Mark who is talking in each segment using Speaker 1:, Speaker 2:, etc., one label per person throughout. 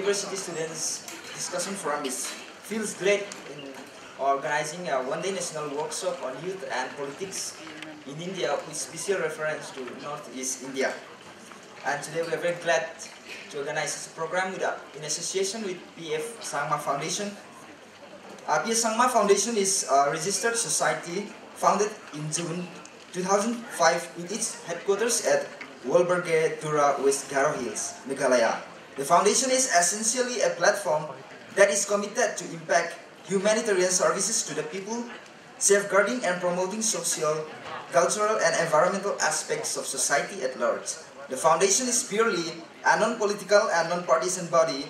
Speaker 1: University Students Discussion Forum feels great in organizing a one-day national workshop on youth and politics in India with special reference to Northeast India. And today we are very glad to organize this program in association with PF Sangma Foundation. PF Sangma Foundation is a registered society founded in June 2005 with its headquarters at Wolberge, Tura, West Garo Hills, Meghalaya. The foundation is essentially a platform that is committed to impact humanitarian services to the people, safeguarding and promoting social, cultural, and environmental aspects of society at large. The foundation is purely a non-political and non-partisan body.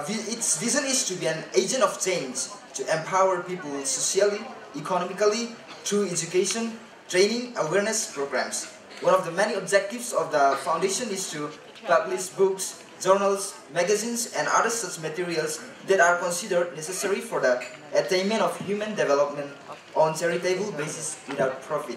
Speaker 1: Its vision is to be an agent of change, to empower people socially, economically, through education, training, awareness programs. One of the many objectives of the foundation is to publish books, journals, magazines, and other such materials that are considered necessary for the attainment of human development on charitable basis without profit.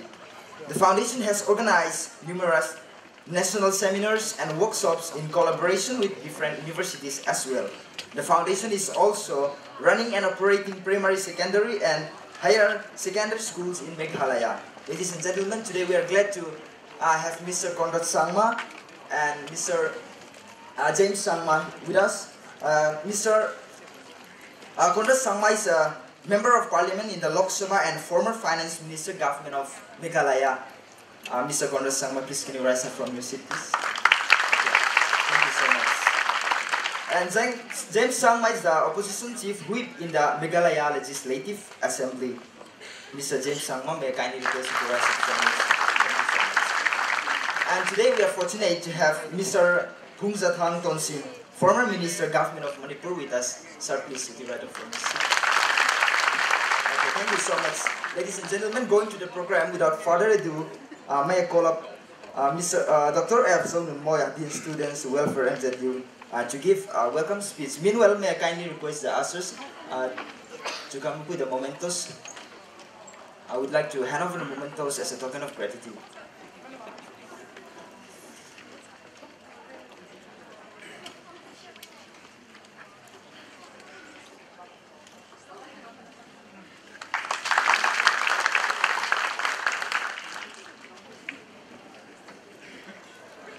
Speaker 1: The foundation has organized numerous national seminars and workshops in collaboration with different universities as well. The foundation is also running and operating primary, secondary, and higher secondary schools in Meghalaya. Ladies and gentlemen, today we are glad to have Mr. Conrad Sangma and Mr. James Sangma with us. Mr. Conrad Sangma is a Member of Parliament in the Lok Sabha and former Finance Minister Government of Meghalaya. Mr. Conrad Sangma, please can you rise up from your seat, please? Thank you so much. And James Sangma is the Opposition Chief Whip in the Meghalaya Legislative Assembly. Mr. James Sangma, may I kindly request you to rise up from your seat. And today we are fortunate to have Mr. Phumzathang Tonsin, former Minister Government of Manipur with us. Sir, please sit right up from your seat. Okay, thank you so much. Ladies and gentlemen, going to the program, without further ado, may I call up Dr. F. Moya, Dean Students Welfare Executive, to give a welcome speech. Meanwhile, may I kindly request the ushers to come up with the mementos. I would like to hand over the mementos as a token of gratitude.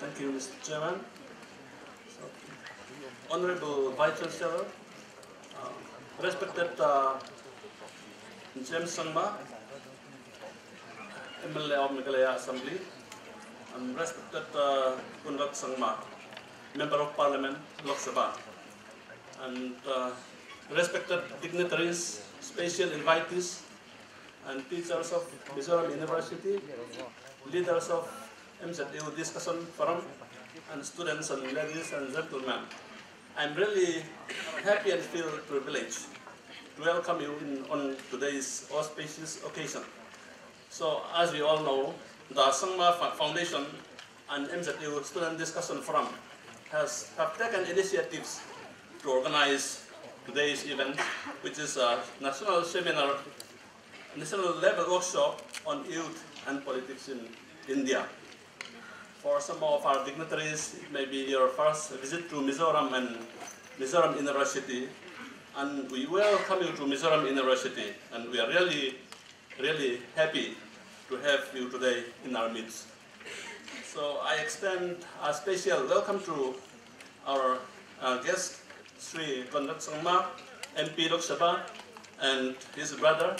Speaker 2: Thank you, Mr. Chairman. Honorable Vice Chancellor, respected James Sangma, MLA of Meghalaya Assembly, and respected Conrad Sangma, Member of Parliament, Lok Sabha, and respected dignitaries, special invitees, and teachers of Mizoram University, leaders of MZU Discussion Forum, and students and ladies and gentlemen. I'm really happy and feel privileged to welcome you on today's auspicious occasion. So, as we all know, the Sangma Foundation and MZU Student Discussion Forum have taken initiatives to organize today's event, which is a national seminar, national level workshop on youth and politics in India. For some of our dignitaries, it may be your first visit to Mizoram and Mizoram University, and we welcome you to Mizoram University, and we are really, really happy to have you today in our midst. So I extend a special welcome to our guest, Shri Conrad Sangma, MP Lok Sabha, and his brother,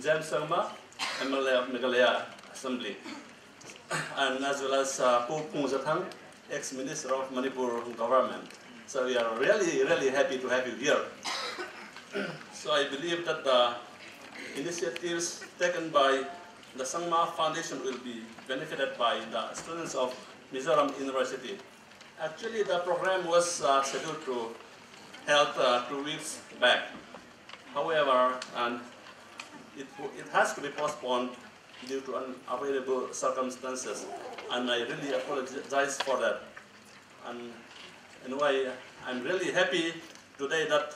Speaker 2: James Sangma, MLA of Meghalaya Assembly, and as well as Phumzathang, ex-Minister of Manipur government. So we are really, really happy to have you here. So I believe that the initiatives taken by the Sangma Foundation will be benefited by the students of Mizoram University. Actually, the program was scheduled to held 2 weeks back. However, it has to be postponed due to unavoidable circumstances, and I really apologize for that. And anyway, I'm really happy today that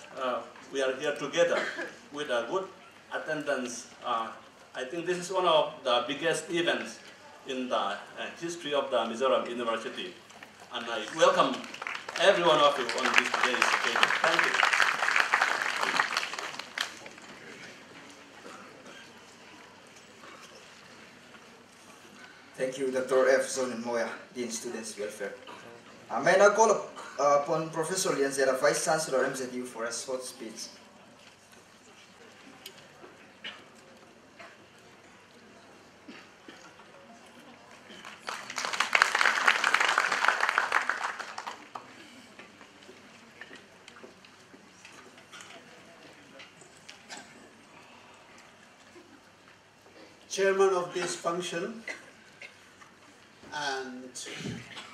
Speaker 2: we are here together with a good attendance. I think this is one of the biggest events in the history of the Mizoram University, and I welcome every one of you on this day's occasion. Thank you.
Speaker 1: Thank you, Dr. F. Zonin Moya, Dean Students Welfare. May I now call upon Professor Lian Zera, Vice Chancellor MZU, for a short speech.
Speaker 3: Chairman of this function and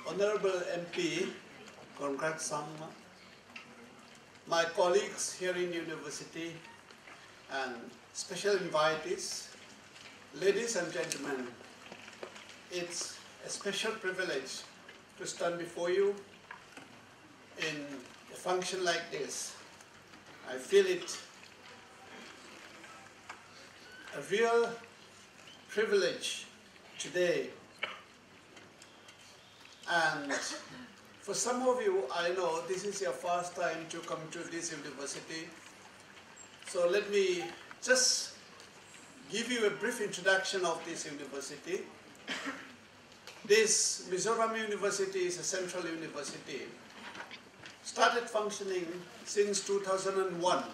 Speaker 3: Honorable MP Conrad Sangma, my colleagues here in university and special invitees, ladies and gentlemen, it's a special privilege to stand before you in a function like this. I feel it a real privilege today, and for some of you, I know this is your first time to come to this university, so let me just give you a brief introduction of this university. This Mizoram University is a central university, started functioning since 2001.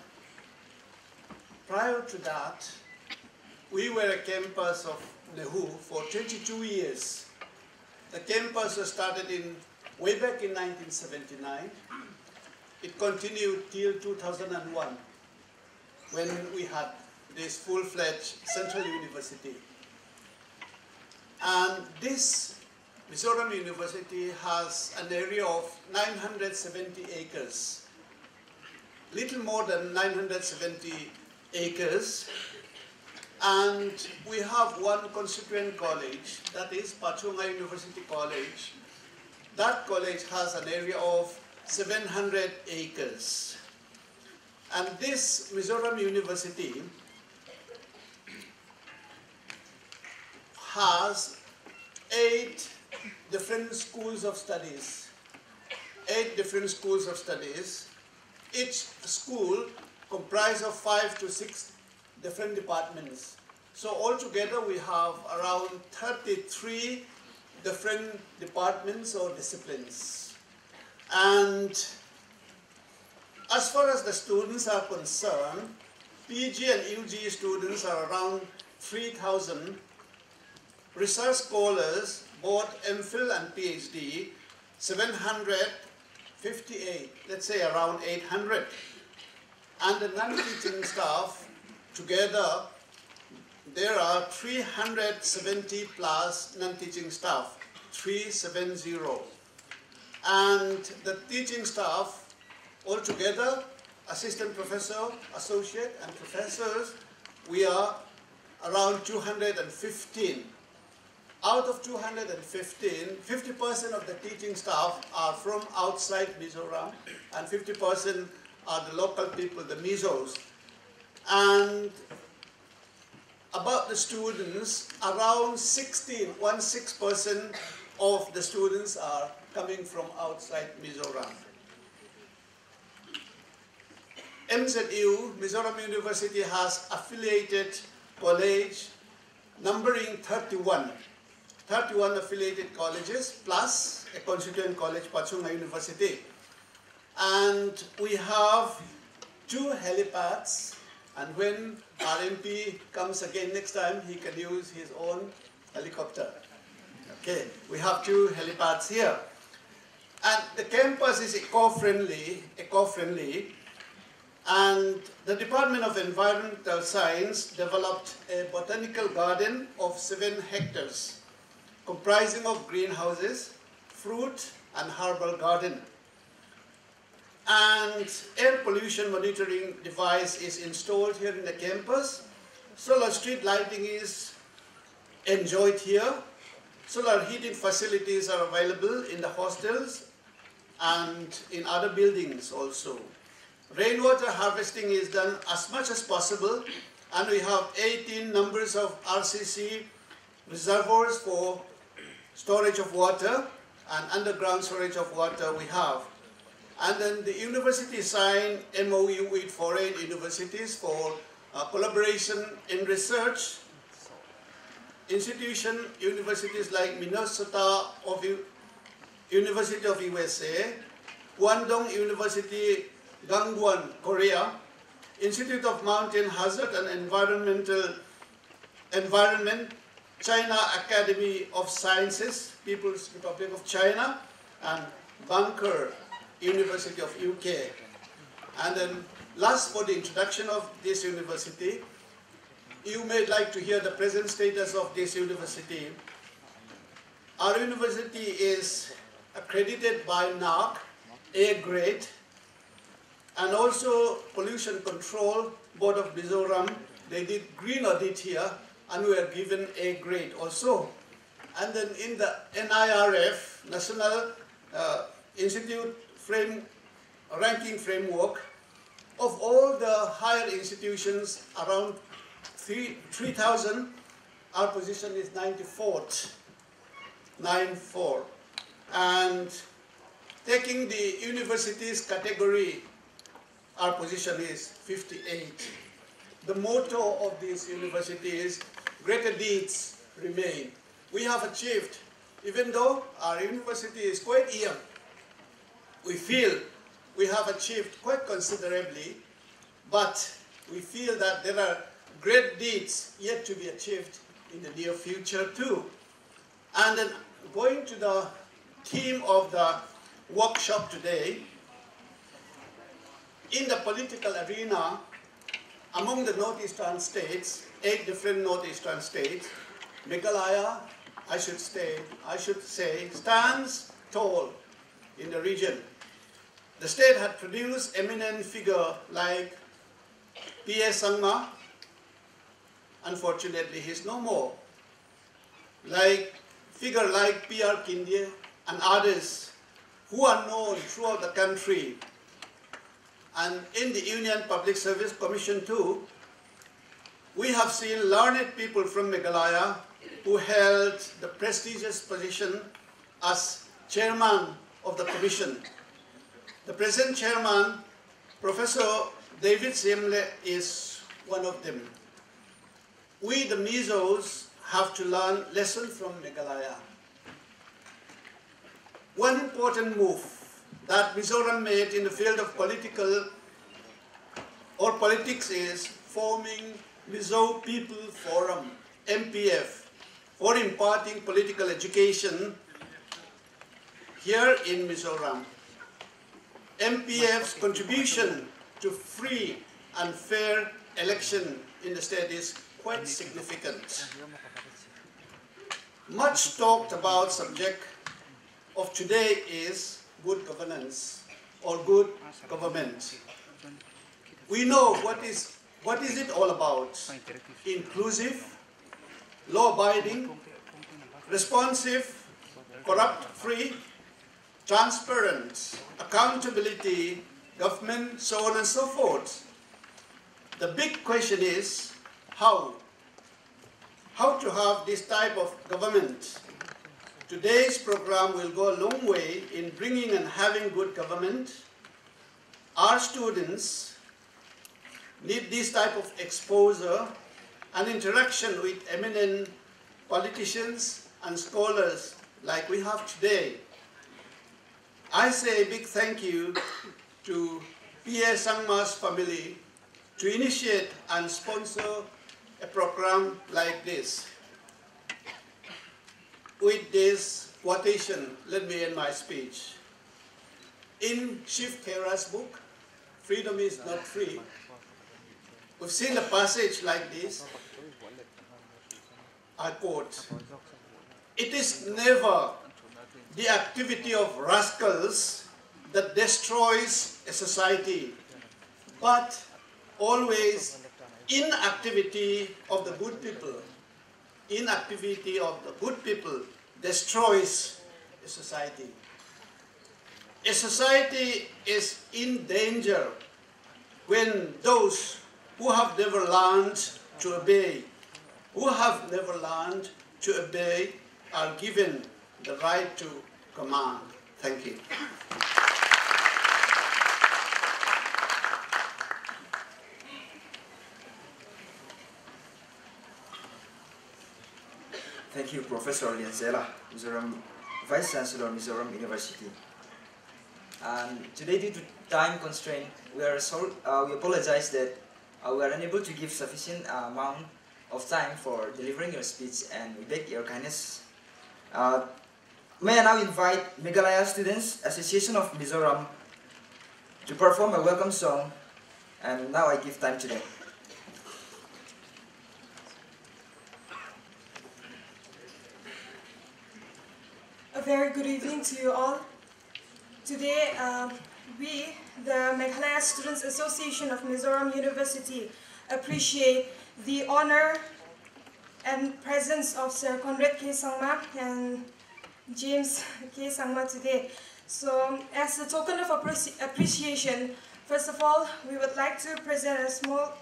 Speaker 3: Prior to that, we were a campus of Nehu for 22 years. The campus was started way back in 1979. It continued till 2001 when we had this full-fledged central university. And this Mizoram University has an area of 970 acres, little more than 970 acres. And we have one constituent college, that is Pachunga University College. That college has an area of 700 acres. And this Mizoram University has 8 different schools of studies. 8 different schools of studies. Each school comprises of 5 to 6 different departments. So altogether we have around 33 different departments or disciplines. And as far as the students are concerned, PG and UG students are around 3,000. Research scholars, both MPhil and PhD, 758, let's say around 800. And the non-teaching staff, together, there are 370 plus non-teaching staff, 370. And the teaching staff, altogether, assistant professor, associate, and professors, we are around 215. Out of 215, 50% of the teaching staff are from outside Mizoram, and 50% are the local people, the Mizos. And about the students, around 16% of the students are coming from outside Mizoram. MZU, Mizoram University, has affiliated college numbering 31 affiliated colleges plus a constituent college, Pachunga University. And we have 2 helipads. And when our MP comes again next time, he can use his own helicopter. Okay, we have 2 helipads here. And the campus is eco-friendly, and the Department of Environmental Science developed a botanical garden of 7 hectares, comprising of greenhouses, fruit, and herbal garden. And air pollution monitoring device is installed here in the campus. Solar street lighting is enjoyed here. Solar heating facilities are available in the hostels and in other buildings also. Rainwater harvesting is done as much as possible, and we have 18 numbers of RCC reservoirs for storage of water, and underground storage of water we have. And then the university signed MOU with foreign universities for collaboration in research. Universities like Minnesota University of USA, Guangdong University, Gangwon, Korea, Institute of Mountain Hazard and Environment, China Academy of Sciences, People's Republic of China, and Bunker University of UK. And then last, for the introduction of this university, you may like to hear the present status of this university. Our university is accredited by NARC, A grade, and also Pollution Control Board of Mizoram. They did green audit here, and we are given A grade also. And then in the NIRF, National Institute Ranking Framework, of all the higher institutions, around 3,000, our position is 94th, 94. And taking the universities category, our position is 58. The motto of this university is, greater deeds remain. We have achieved, even though our university is quite young, we feel we have achieved quite considerably, but we feel that there are great deeds yet to be achieved in the near future too. And then going to the theme of the workshop today, in the political arena, among the northeastern states, 8 different northeastern states, Meghalaya, I should say, stands tall in the region. The state had produced eminent figure like P.S. Sangma. Unfortunately, he's no more. Figure like P.R. Kindye and others who are known throughout the country. And in the Union Public Service Commission too, we have seen learned people from Meghalaya who held the prestigious position as chairman of the commission. The present chairman, Professor David Semle, is one of them. We, the Mizos, have to learn lessons from Meghalaya. One important move that Mizoram made in the field of politics is forming Mizo People Forum, MPF, for imparting political education here in Mizoram. MPF's contribution to free and fair election in the state is quite significant. Much talked about subject of today is good governance or good government. We know what is it all about? Inclusive, law-abiding, responsive, corrupt-free, transparent, accountability, government, so on and so forth. The big question is how? How to have this type of government. Today's program will go a long way in bringing and having good government. Our students need this type of exposure and interaction with eminent politicians and scholars like we have today. I say a big thank you to P.A. Sangma's family to initiate and sponsor a program like this. With this quotation, let me end my speech. In Shiv Khera's book, Freedom is Not Free, we've seen a passage like this. I quote, "It is never the activity of rascals that destroys a society, but always inactivity of the good people. Inactivity of the good people destroys a society. A society is in danger when those who have never learned to obey, are given the right to command." Thank you.
Speaker 1: Thank you, Professor Lianzela, Mizoram Vice Chancellor, Mizoram University. And today, due to time constraint, we apologize that we are unable to give sufficient amount of time for delivering your speech, and we beg your kindness. May I now invite Meghalaya Students Association of Mizoram to perform a welcome song, and now I give time to them.
Speaker 4: A very good evening to you all. Today, we, the Meghalaya Students Association of Mizoram University, appreciate the honor and presence of Sir Conrad K. Sangma and James K. Sangma today. So, as a token of appreciation, first of all, we would like to present a small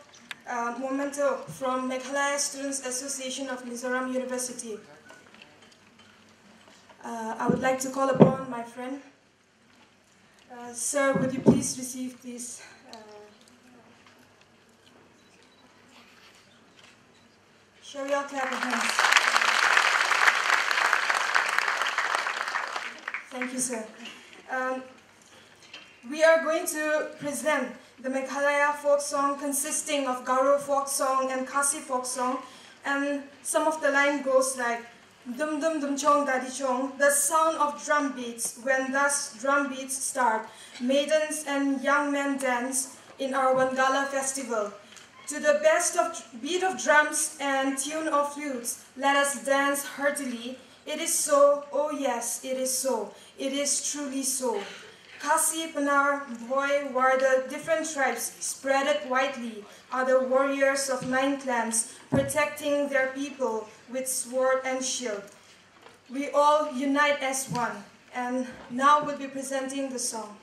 Speaker 4: memento from Meghalaya Students Association of Mizoram University. I would like to call upon my friend. Sir, would you please receive this? Shall we all clap our hands? Thank you, sir. We are going to present the Meghalaya folk song consisting of Garo folk song and Khasi folk song, and some of the line goes like dum dum dum chong daddy chong, the sound of drum beats. When thus drum beats start, maidens and young men dance in our Wangala festival. To the best of beat of drums and tune of flutes, let us dance heartily. It is so, oh yes, it is so. It is truly so. Khasi, Panar, Boy, were the different tribes spread widely, are the warriors of 9 clans, protecting their people with sword and shield. We all unite as one, and now we'll be presenting the song.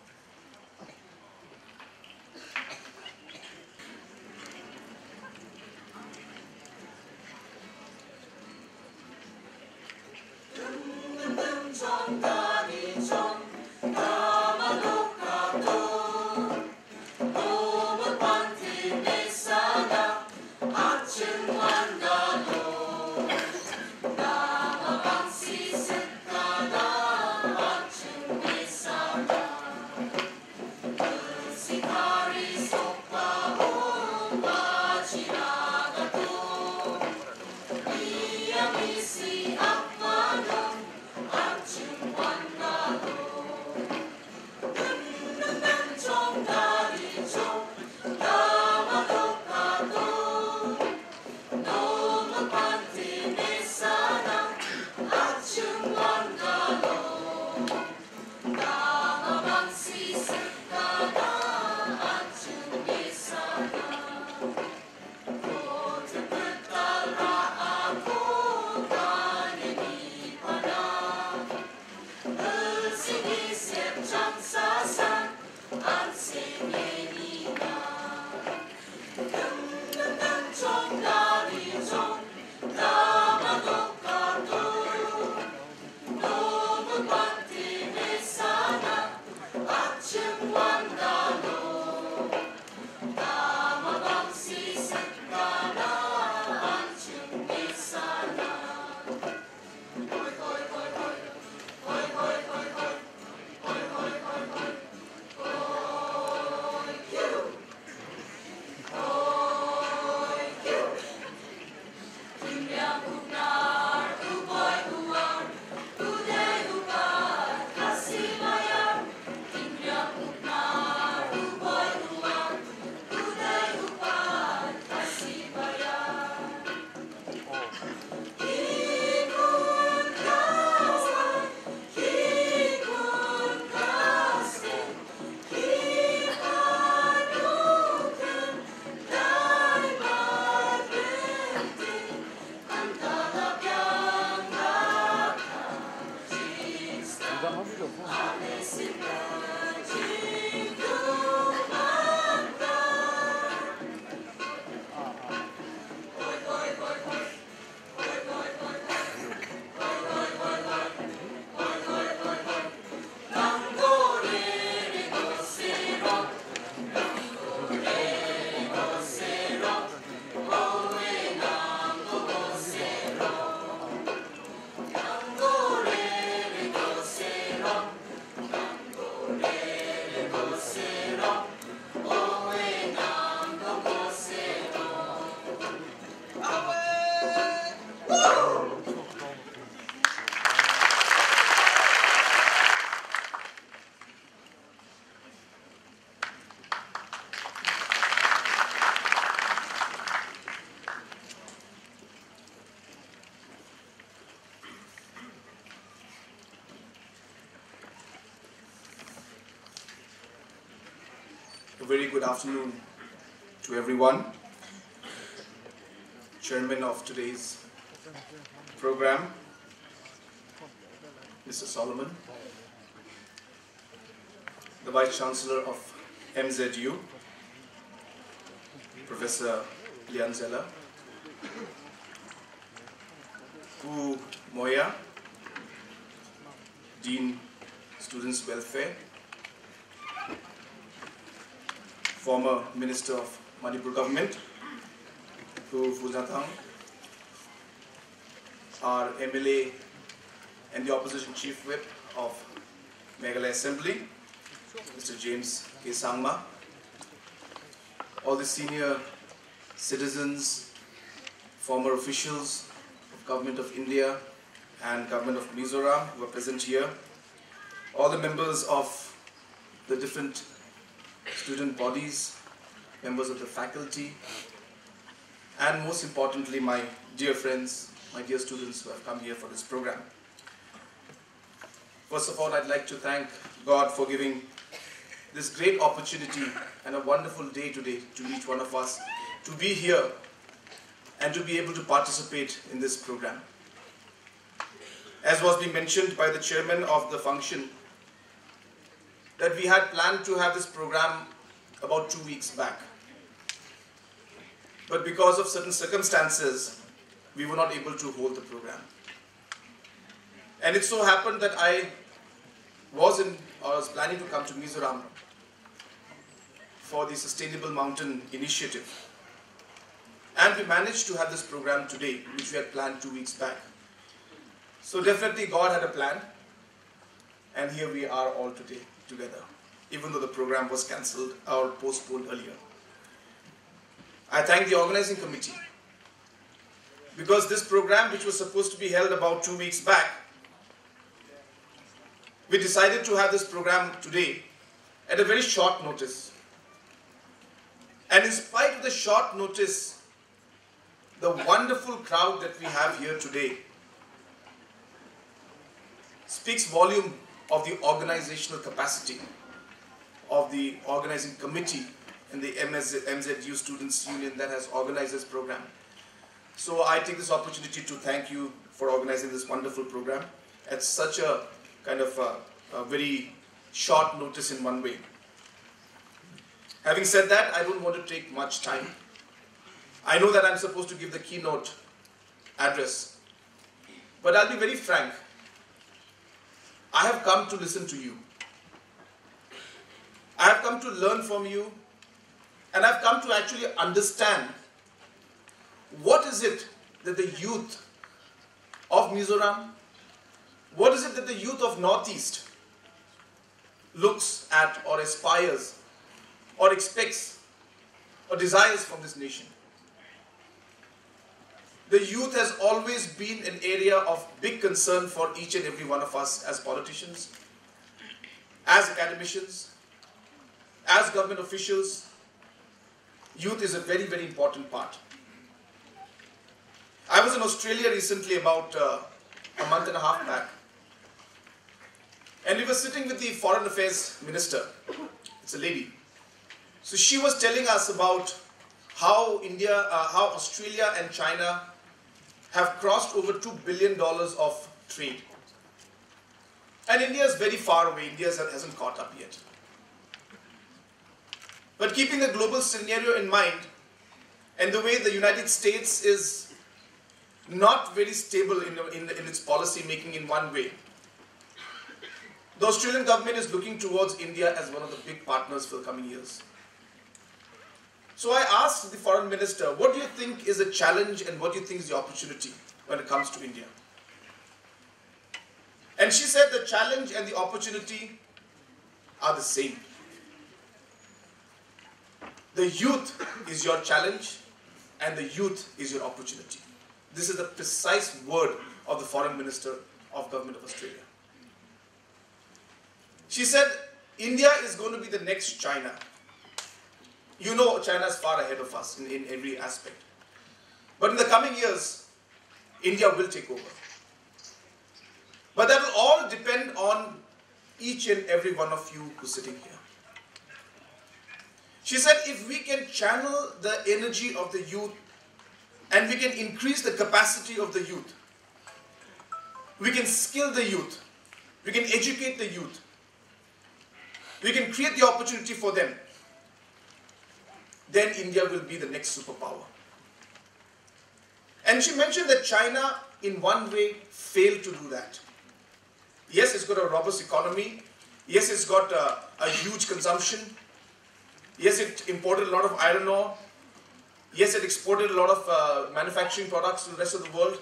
Speaker 5: very good afternoon to everyone. Chairman of today's program, Mr. Solomon, the Vice Chancellor of MZU, Professor Lianzella, Pu Moya, Dean Students Welfare, former Minister of Manipur Government, Pu Fujathang, our MLA and the Opposition Chief Whip of Meghalaya Assembly, Mr. James K. Sangma, all the senior citizens, former officials of Government of India and Government of Mizoram who are present here, all the members of the different student bodies, members of the faculty, and most importantly, my dear friends, my dear students who have come here for this program. First of all, I'd like to thank God for giving this great opportunity and a wonderful day today to each one of us to be here and to be able to participate in this program. As was being mentioned by the chairman of the function, that we had planned to have this program about 2 weeks back. But because of certain circumstances, we were not able to hold the program. And it so happened that I was planning to come to Mizoram for the Sustainable Mountain Initiative. And we managed to have this program today, which we had planned 2 weeks back. So definitely God had a plan, and here we are all today together, even though the program was cancelled or postponed earlier. I thank the organizing committee, because this program, which was supposed to be held about 2 weeks back, we decided to have this program today at a very short notice. And in spite of the short notice, the wonderful crowd that we have here today speaks volume of the organizational capacity of the organizing committee and the MZU Students Union that has organized this program. So I take this opportunity to thank you for organizing this wonderful program at such a kind of a very short notice in one way. Having said that, I don't want to take much time. I know that I'm supposed to give the keynote address, but I'll be very frank. I have come to listen to you. I have come to learn from you, and I've come to actually understand what is it that the youth of Mizoram, what is it that the youth of Northeast looks at or aspires or expects or desires from this nation. The youth has always been an area of big concern for each and every one of us as politicians, as academicians, as government officials. Youth is a very, very important part. I was in Australia recently about a month and a half back, and we were sitting with the Foreign Affairs Minister. It's a lady. So she was telling us about how Australia and China have crossed over $2 billion of trade. And India is very far away. India hasn't caught up yet. But keeping the global scenario in mind, and the way the United States is not very stable in its policy making in one way, the Australian government is looking towards India as one of the big partners for the coming years. So I asked the foreign minister, what do you think is a challenge and what do you think is the opportunity when it comes to India? And she said the challenge and the opportunity are the same. The youth is your challenge and the youth is your opportunity. This is the precise word of the foreign minister of Government of Australia. She said, India is going to be the next China. You know China is far ahead of us in every aspect. But in the coming years, India will take over. But that will all depend on each and every one of you who's sitting here. She said, if we can channel the energy of the youth and we can increase the capacity of the youth, we can skill the youth, we can educate the youth, we can create the opportunity for them, then India will be the next superpower. And she mentioned that China, in one way, failed to do that. Yes, it's got a robust economy. Yes, it's got a huge consumption. Yes, it imported a lot of iron ore. Yes, it exported a lot of manufacturing products to the rest of the world.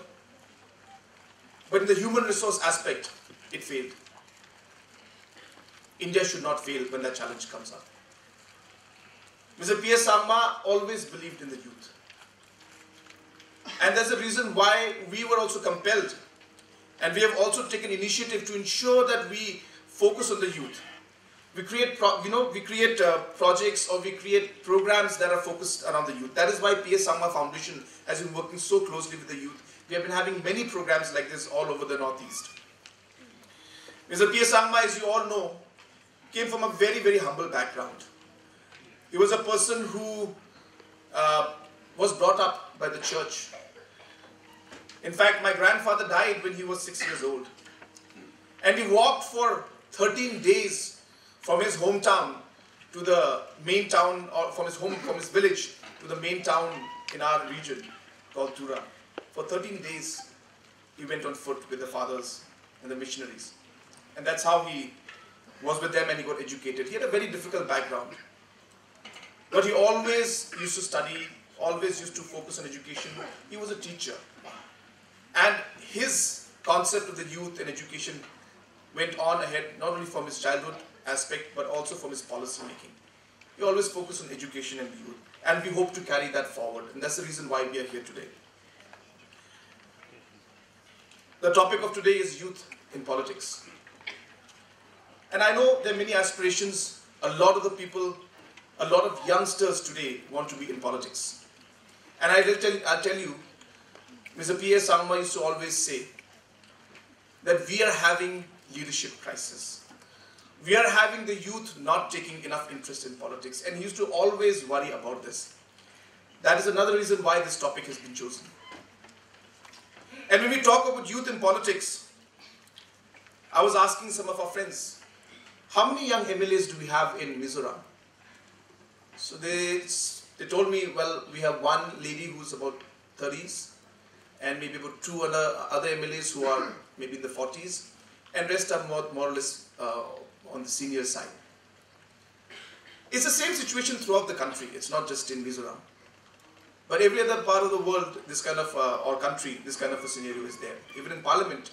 Speaker 5: But in the human resource aspect, it failed. India should not fail when that challenge comes up. Mr. P.S. Sangma always believed in the youth. And that's the reason why we were also compelled, and we have also taken initiative to ensure that we focus on the youth. We create, projects, or we create programs that are focused around the youth. That is why P.S. Sangma Foundation has been working so closely with the youth. We have been having many programs like this all over the Northeast. Mr. P.S. Sangma, as you all know, came from a very, very humble background. He was a person who was brought up by the church. In fact, my grandfather died when he was 6 years old. And he walked for 13 days from his hometown to the main town, or from his village to the main town in our region called Tura. For 13 days, he went on foot with the fathers and the missionaries. And that's how he was with them and he got educated. He had a very difficult background. But he always used to study, always used to focus on education. He was a teacher. And his concept of the youth and education went on ahead, not only from his childhood aspect, but also from his policy making. He always focused on education and youth. And we hope to carry that forward. And that's the reason why we are here today. The topic of today is youth in politics. And I know there are many aspirations. A lot of the people, a lot of youngsters today want to be in politics. And I'll tell you, Mr. P.S. Sangma used to always say that we are having leadership crisis. We are having the youth not taking enough interest in politics. And he used to always worry about this. That is another reason why this topic has been chosen. And when we talk about youth in politics, I was asking some of our friends, how many young MLAs do we have in Mizoram? So they told me, well, we have one lady who's about 30s, and maybe about two other MLAs who are maybe in the 40s, and rest are more or less on the senior side. It's the same situation throughout the country. It's not just in Mizoram. But every other part of the world, this kind of, or country, this kind of a scenario is there. Even in Parliament,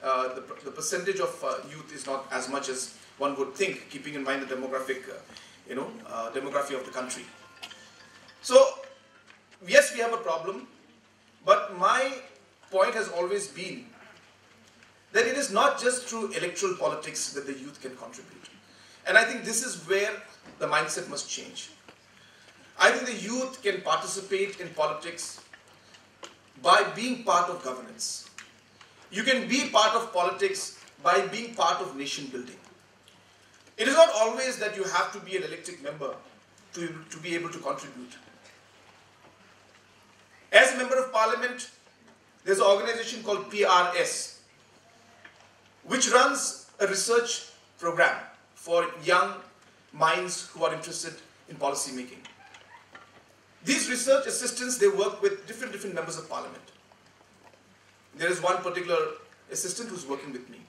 Speaker 5: the percentage of youth is not as much as one would think, keeping in mind the demography of the country. So, yes, we have a problem, but my point has always been that it is not just through electoral politics that the youth can contribute. And I think this is where the mindset must change. I think the youth can participate in politics by being part of governance. You can be part of politics by being part of nation building. It is not always that you have to be an elected member to be able to contribute. As a member of parliament, there's an organization called PRS, which runs a research program for young minds who are interested in policy making. These research assistants, they work with different members of parliament. There is one particular assistant who's working with me.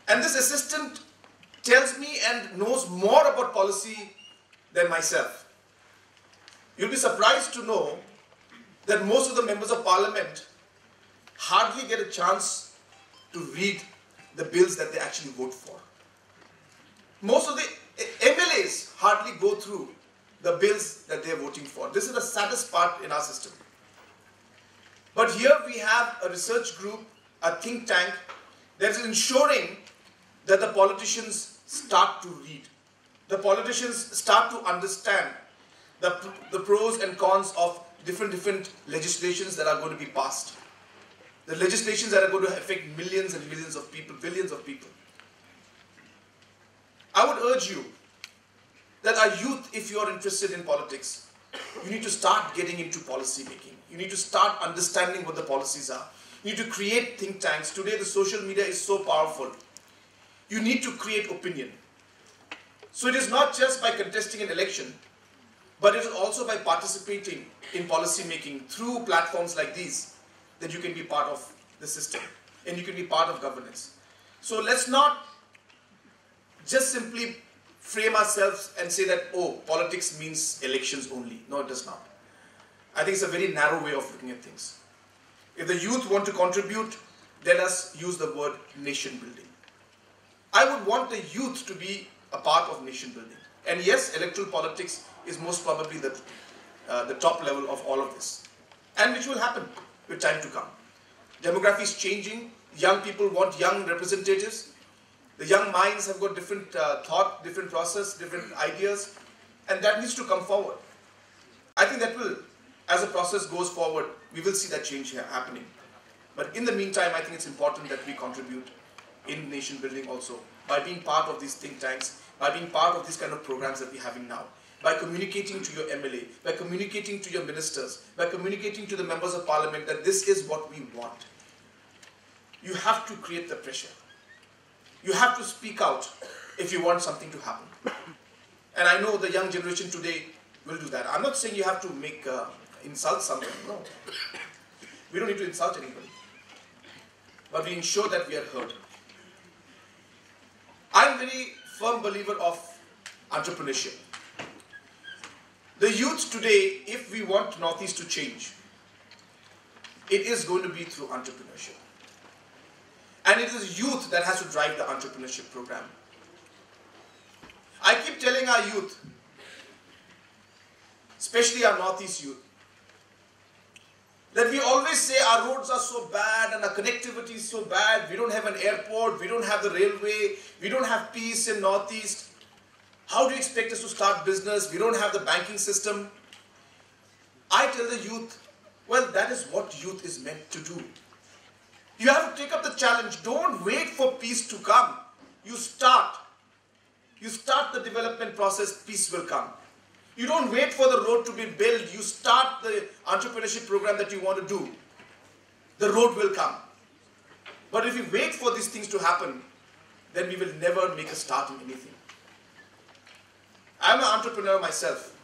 Speaker 5: And this assistant tells me and knows more about policy than myself. You'll be surprised to know that most of the members of parliament hardly get a chance to read the bills that they actually vote for. Most of the MLAs hardly go through the bills that they are voting for. This is the saddest part in our system. But here we have a research group, a think tank, that is ensuring that the politicians start to read. The politicians start to understand the pros and cons of different legislations that are going to be passed. The legislations that are going to affect millions and millions of people, billions of people. I would urge you that our youth, if you are interested in politics, you need to start getting into policy making. You need to start understanding what the policies are. You need to create think tanks. Today the social media is so powerful. You need to create opinion. So it is not just by contesting an election, but it is also by participating in policy making through platforms like these that you can be part of the system and you can be part of governance. So let's not just simply frame ourselves and say that, oh, politics means elections only. No, it does not. I think it's a very narrow way of looking at things. If the youth want to contribute, let us use the word nation building. I would want the youth to be a part of nation building. And yes, electoral politics is most probably the top level of all of this. And which will happen with time to come. Demography is changing. Young people want young representatives. The young minds have got different thought, different process, different ideas. And that needs to come forward. I think that will, as the process goes forward, we will see that change happening. But in the meantime, I think it's important that we contribute in nation building also by being part of these think tanks, by being part of these kind of programs that we're having now, by communicating to your MLA, by communicating to your ministers, by communicating to the members of parliament that this is what we want. You have to create the pressure. You have to speak out if you want something to happen. And I know the young generation today will do that. I'm not saying you have to make insult somebody. No. We don't need to insult anybody. But we ensure that we are heard. I'm a very firm believer of entrepreneurship. The youth today, if we want Northeast to change, it is going to be through entrepreneurship. And it is youth that has to drive the entrepreneurship program. I keep telling our youth, especially our Northeast youth, that we always say our roads are so bad and our connectivity is so bad, we don't have an airport, we don't have the railway, we don't have peace in Northeast. How do you expect us to start business? We don't have the banking system. I tell the youth, well, that is what youth is meant to do. You have to take up the challenge. Don't wait for peace to come. You start. You start the development process, peace will come. You don't wait for the road to be built. You start the entrepreneurship program that you want to do. The road will come. But if we wait for these things to happen, then we will never make a start in anything. I'm an entrepreneur myself.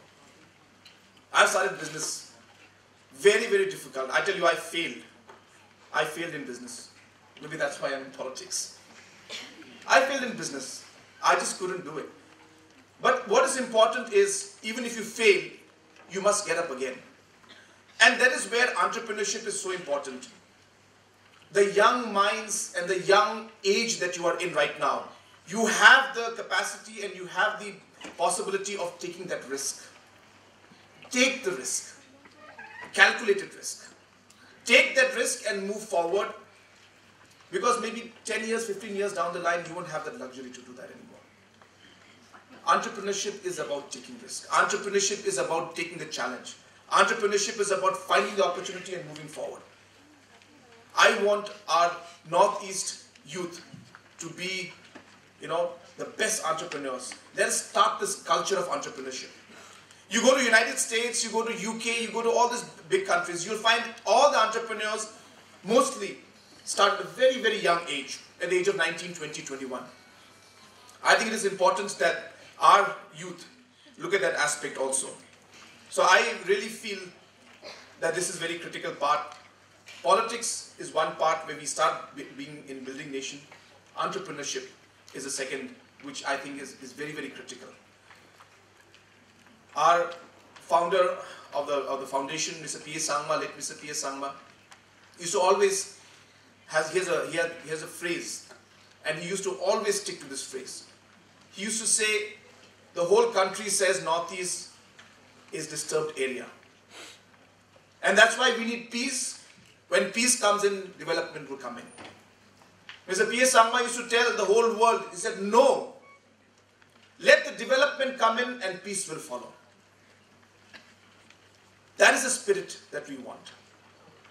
Speaker 5: I've started business. Very, very difficult. I tell you, I failed. I failed in business. Maybe that's why I'm in politics. I failed in business. I just couldn't do it. But what is important is, even if you fail, you must get up again. And that is where entrepreneurship is so important. The young minds and the young age that you are in right now, you have the capacity and you have the possibility of taking that risk. Take the risk. Calculated risk. Take that risk and move forward, because maybe 10 years, 15 years down the line, you won't have that luxury to do that anymore. Entrepreneurship is about taking risk. Entrepreneurship is about taking the challenge. Entrepreneurship is about finding the opportunity and moving forward. I want our Northeast youth to be, the best entrepreneurs. Let's start this culture of entrepreneurship. You go to United States, you go to UK, you go to all these big countries, you'll find all the entrepreneurs mostly start at a very, very young age, at the age of 19, 20, 21. I think it is important that our youth look at that aspect also. So I really feel that this is a very critical part. Politics is one part where we start being in building nation. Entrepreneurship is a second, which I think is very, very critical. Our founder of the foundation, Mr. P.S. Sangma, late Mr. P.S. Sangma, used to always he has a phrase, and he used to always stick to this phrase. He used to say, the whole country says Northeast is disturbed area. And that's why we need peace. When peace comes in, development will come in. Mr. P.S. Sangma used to tell the whole world, he said, no, let the development come in and peace will follow. That is the spirit that we want.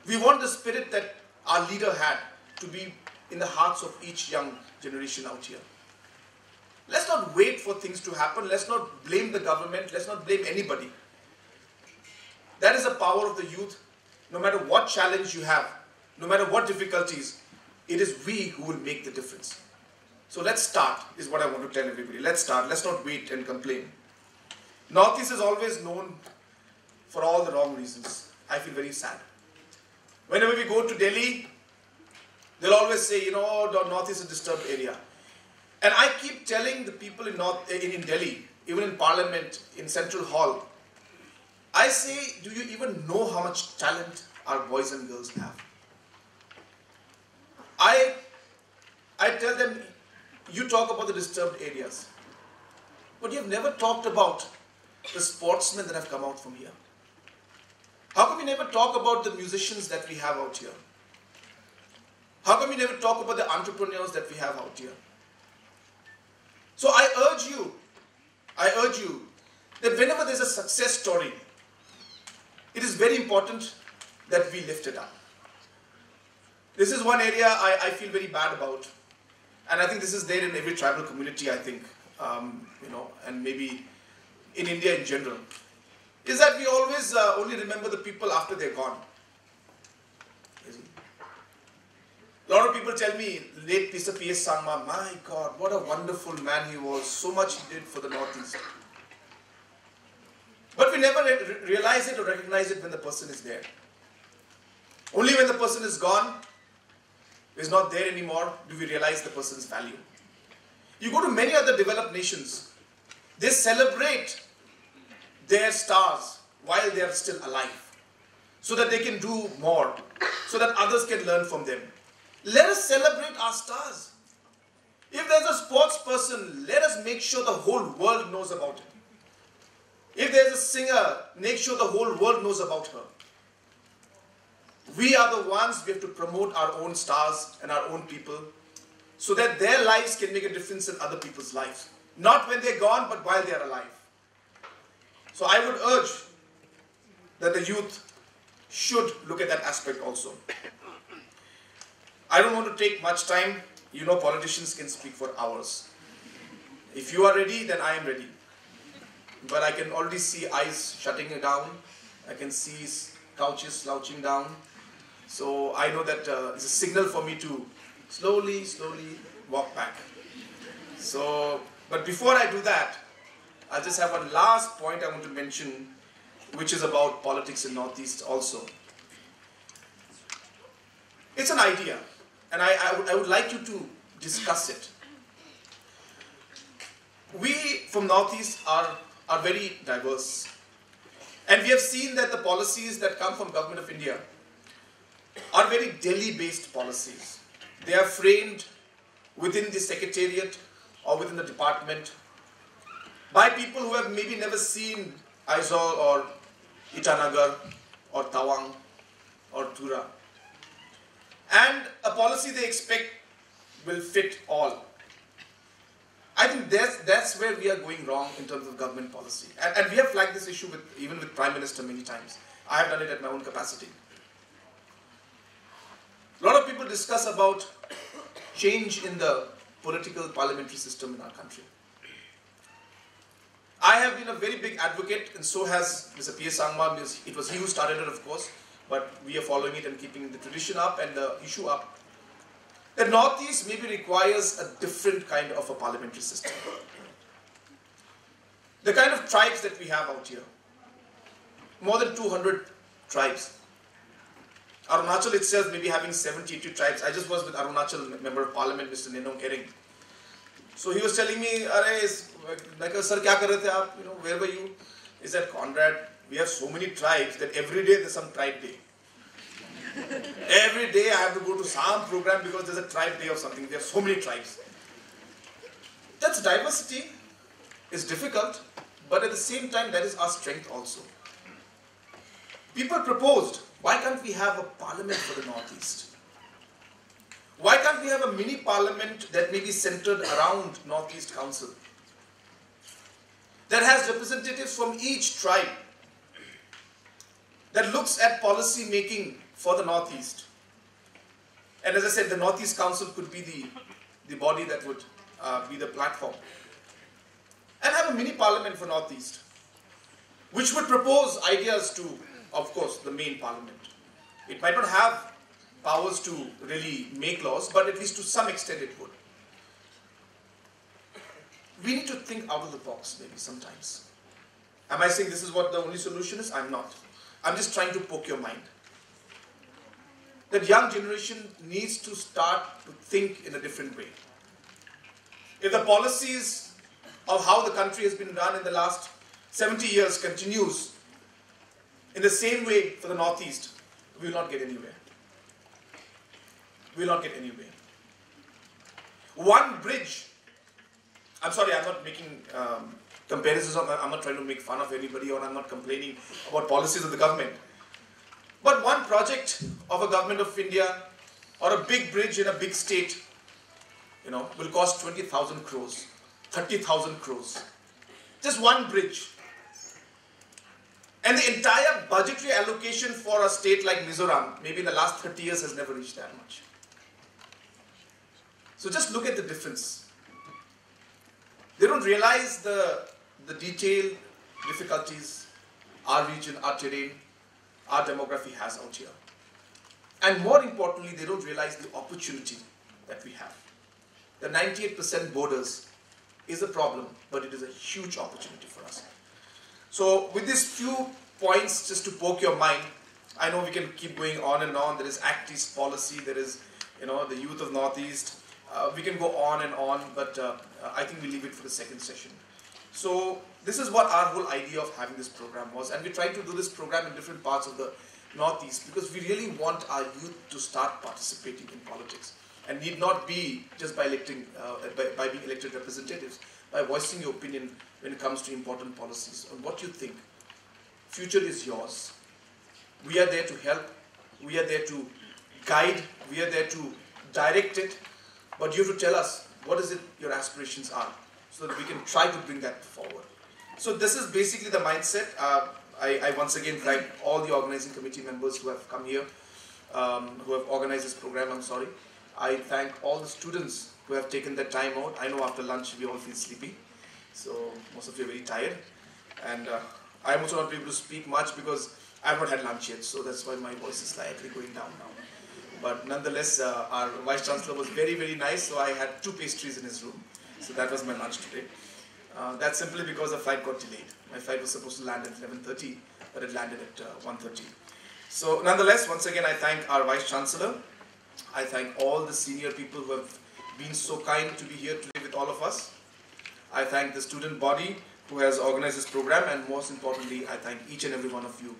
Speaker 5: We want the spirit that our leader had to be in the hearts of each young generation out here. Let's not wait for things to happen. Let's not blame the government. Let's not blame anybody. That is the power of the youth. No matter what challenge you have, no matter what difficulties, it is we who will make the difference. So let's start, is what I want to tell everybody. Let's start. Let's not wait and complain. Northeast is always known for all the wrong reasons. I feel very sad. Whenever we go to Delhi, they'll always say, you know, Northeast is a disturbed area. And I keep telling the people in Delhi, even in Parliament, in Central Hall, I say, do you even know how much talent our boys and girls have? I tell them, you talk about the disturbed areas, but you've never talked about the sportsmen that have come out from here. How come you never talk about the musicians that we have out here? How come you never talk about the entrepreneurs that we have out here? So I urge you that whenever there's a success story, it is very important that we lift it up. This is one area I feel very bad about. And I think this is there in every tribal community, I think, and maybe in India in general, is that we always only remember the people after they're gone. A lot of people tell me, late Mr. P.S. Sangma, my God, what a wonderful man he was, so much he did for the Northeast. But we never realize it or recognize it when the person is there. Only when the person is gone, is not there anymore, do we realize the person's value. You go to many other developed nations, they celebrate their stars while they are still alive, so that they can do more, so that others can learn from them. Let us celebrate our stars. If there's a sports person, let us make sure the whole world knows about him. If there's a singer, make sure the whole world knows about her. We are the ones, we have to promote our own stars and our own people, so that their lives can make a difference in other people's lives. Not when they're gone, but while they're alive. So I would urge that the youth should look at that aspect also. I don't want to take much time. You know, politicians can speak for hours. If you are ready, then I am ready. But I can already see eyes shutting down. I can see couches slouching down. So I know that it's a signal for me to slowly walk back. So, but before I do that, I just have one last point I want to mention, which is about politics in Northeast also. It's an idea, and I would like you to discuss it. We from Northeast are very diverse. And we have seen that the policies that come from Government of India are very Delhi-based policies. They are framed within the secretariat or within the department by people who have maybe never seen Aizawl or Itanagar or Tawang or Tura. And a policy they expect will fit all. I think that's where we are going wrong in terms of government policy. And we have flagged this issue even with Prime Minister many times. I have done it at my own capacity. A lot of people discuss about change in the political parliamentary system in our country. I have been a very big advocate, and so has Mr. P.S. Sangma. It was he who started it, of course, but we are following it and keeping the tradition up and the issue up. The Northeast maybe requires a different kind of a parliamentary system. The kind of tribes that we have out here, more than 200 tribes. Arunachal itself may be having 70, 80 tribes. I just was with Arunachal Member of Parliament, Mr. Nenong Ering. So he was telling me, sir, kya kar rahe the aap? Where were you? He said, Conrad, we have so many tribes that every day there's some tribe day. Every day I have to go to some program because there's a tribe day or something. We have so many tribes. That's diversity. It's difficult, but at the same time, that is our strength also. People proposed, why can't we have a parliament for the Northeast? Why can't we have a mini parliament that may be centered around Northeast Council? That has representatives from each tribe. That looks at policy making for the Northeast. And as I said, the Northeast Council could be the body that would be the platform. and have a mini parliament for Northeast, which would propose ideas to, of course, the main parliament. It might not have powers to really make laws, but at least to some extent it would. We need to think out of the box maybe sometimes. Am I saying this is what the only solution is? I'm not. I'm just trying to poke your mind. That young generation needs to start to think in a different way. If the policies of how the country has been run in the last 70 years continues in the same way for the Northeast, we will not get anywhere. We will not get anywhere. One bridge, I'm sorry, I'm not making comparisons, I'm not trying to make fun of anybody, or I'm not complaining about policies of the government. But one project of a government of India, or a big bridge in a big state, will cost 20,000 crores, 30,000 crores. Just one bridge. And the entire budgetary allocation for a state like Mizoram, maybe in the last 30 years, has never reached that much. So just look at the difference. They don't realize the detailed difficulties our region, our terrain, our demography has out here. And more importantly, they don't realize the opportunity that we have. The 98% borders is a problem, but it is a huge opportunity for us. So with these few points, just to poke your mind, I know we can keep going on and on. There is Act East policy, there is the youth of Northeast. We can go on and on, but I think we leave it for the second session. So this is what our whole idea of having this program was, and we tried to do this program in different parts of the Northeast because we really want our youth to start participating in politics, and need not be just by electing, by being elected representatives, by voicing your opinion when it comes to important policies on what you think. Future is yours. We are there to help. We are there to guide. We are there to direct it. But you have to tell us what is it your aspirations are, so that we can try to bring that forward. So this is basically the mindset. I once again thank all the organizing committee members who have come here, who have organized this program, I thank all the students who have taken their time out. I know after lunch we all feel sleepy, so most of you are very tired. And I'm also not able to speak much because I have not had lunch yet, so that's why my voice is slightly going down now. But nonetheless, our Vice Chancellor was very, very nice, so I had 2 pastries in his room. So that was my lunch today. That's simply because the flight got delayed. My flight was supposed to land at 11:30, but it landed at 1:30. So nonetheless, once again, I thank our Vice Chancellor. I thank all the senior people who have been so kind to be here today with all of us. I thank the student body who has organized this program, and most importantly, I thank each and every one of you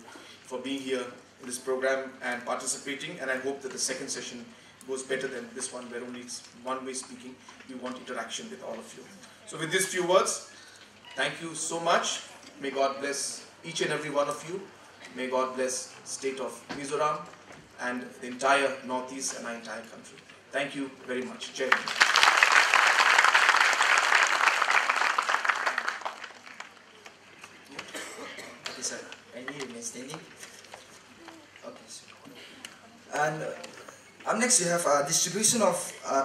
Speaker 5: for being here in this program and participating, and I hope that the second session goes better than this one, where only it's one-way speaking. We want interaction with all of you. So with these few words, thank you so much. May God bless each and every one of you. May God bless the state of Mizoram and the entire Northeast and our entire country. Thank you very much. Jai Hind.
Speaker 1: Okay, sir. Can you remain standing? Okay, sir. And up next, we have a distribution of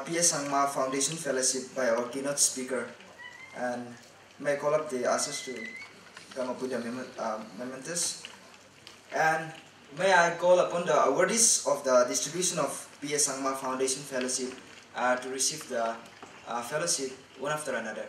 Speaker 1: PS Sangma Foundation Fellowship by our keynote speaker. And may I call up the ushers to come up with the mementos. And may I call upon the awardees of the distribution of PS Sangma Foundation Fellowship to receive the fellowship one after another.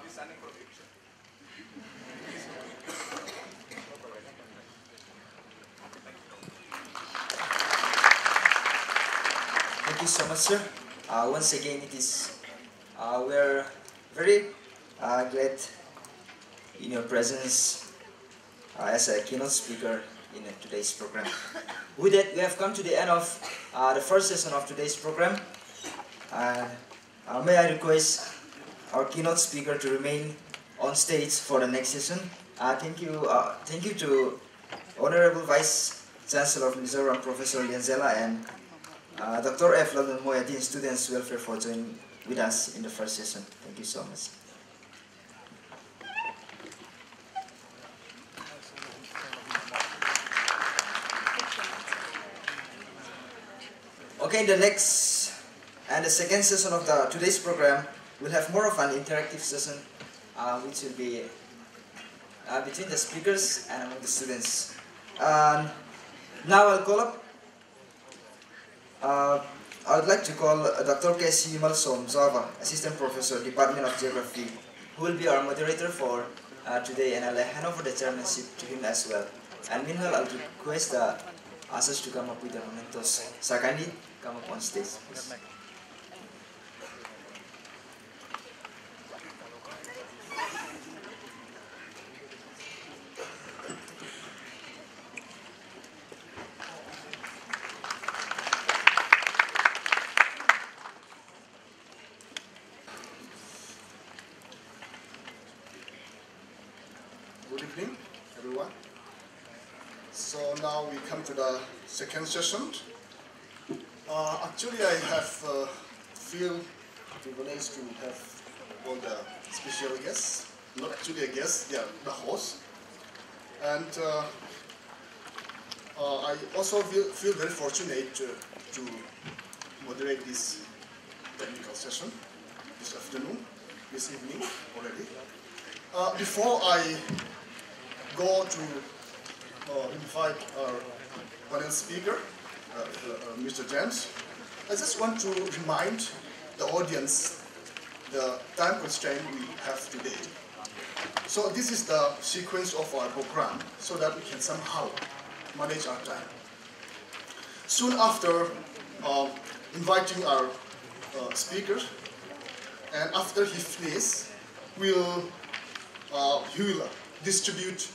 Speaker 5: be standing for a picture.
Speaker 1: Thank you so much, sir. Once again, we're very glad in your presence as a keynote speaker in today's program. With that, we have come to the end of the first session of today's program. May I request our keynote speaker to remain on stage for the next session. Thank you to Honorable Vice Chancellor of Mizoram, Professor Lianzela, and Dr. F. London Moya, Dean Students Welfare, for joining with us in the first session. Thank you so much. Okay, the next and the second session of today's program will have more of an interactive session, which will be between the speakers and among the students. Now I'll call up. I would like to call Dr. K.C. Malsom, Sabha, Assistant Professor, Department of Geography, who will be our moderator for today, and I'll hand over the chairmanship to him as well. And meanwhile, I'll request the ushers to come up with the mementos. Sakandi, come up on stage, please.
Speaker 3: Good evening, everyone. So now we come to the second session. Actually, I have feel privileged to have all the special guests. Not actually a guest, yeah, the host. And I also feel very fortunate to moderate this technical session this afternoon, this evening already. Before I go to invite our panel speaker, Mr. James, I just want to remind the audience the time constraint we have today. So this is the sequence of our program so that we can somehow manage our time. Soon after inviting our speaker, and after he finishes, he will distribute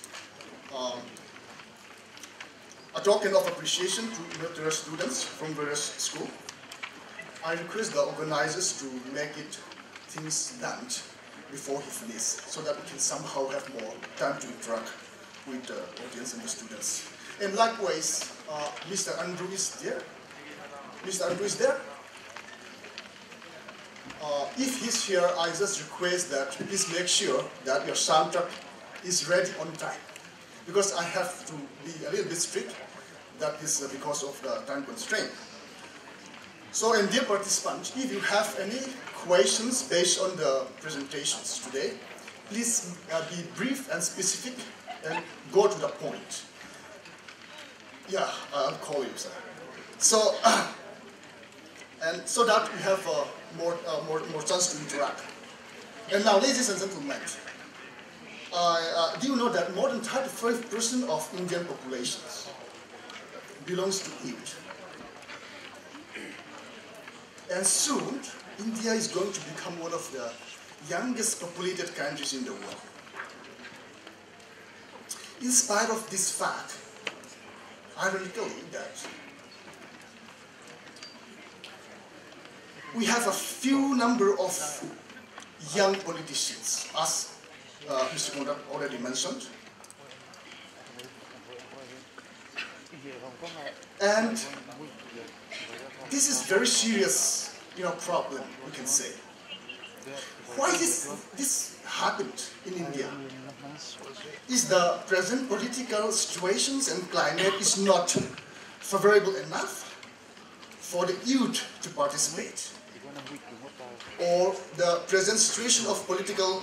Speaker 3: a token of appreciation to various students from various schools. I request the organizers to make things done before he finishes, so that we can somehow have more time to interact with the audience and the students. And likewise, Mr. Andrew is there. Mr. Andrew is there. If he's here, I just request that please make sure that your soundtrack is ready on time, because I have to be a little bit strict. That is because of the time constraint. So, and dear participants, if you have any questions based on the presentations today, please be brief and specific and go to the point. Yeah, I'll call you, sir. So, and so that we have more chance to interact. And now, ladies and gentlemen, do you know that more than 35% of Indian populations belongs to youth? And soon, India is going to become one of the youngest populated countries in the world. In spite of this fact, ironically, that we have a few number of young politicians, as Mr. Conrad already mentioned. And this is very serious, problem, we can say. Why this happened in India? Is the present political situations and climate is not favorable enough for the youth to participate? Or the present situation of political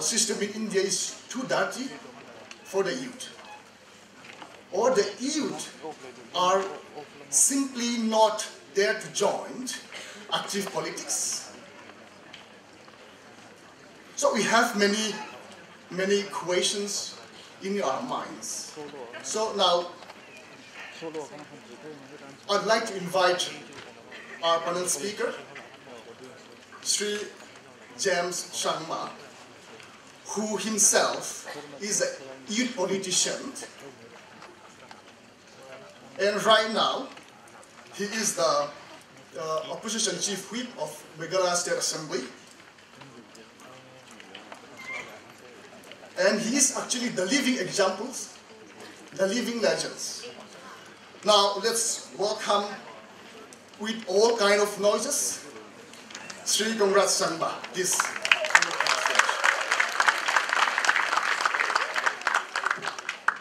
Speaker 3: system in India is too dirty for the youth? Or the youth are simply not there to join active politics?
Speaker 6: So we have many questions in our minds. So now, I'd like to invite our panel speaker, Shri James Sangma, who himself is a youth politician, and right now he is the opposition chief whip of Meghalaya State Assembly, and he is actually the living examples, the living legends. Now let's welcome with all kind of noises, Shri Conrad Sabha. This.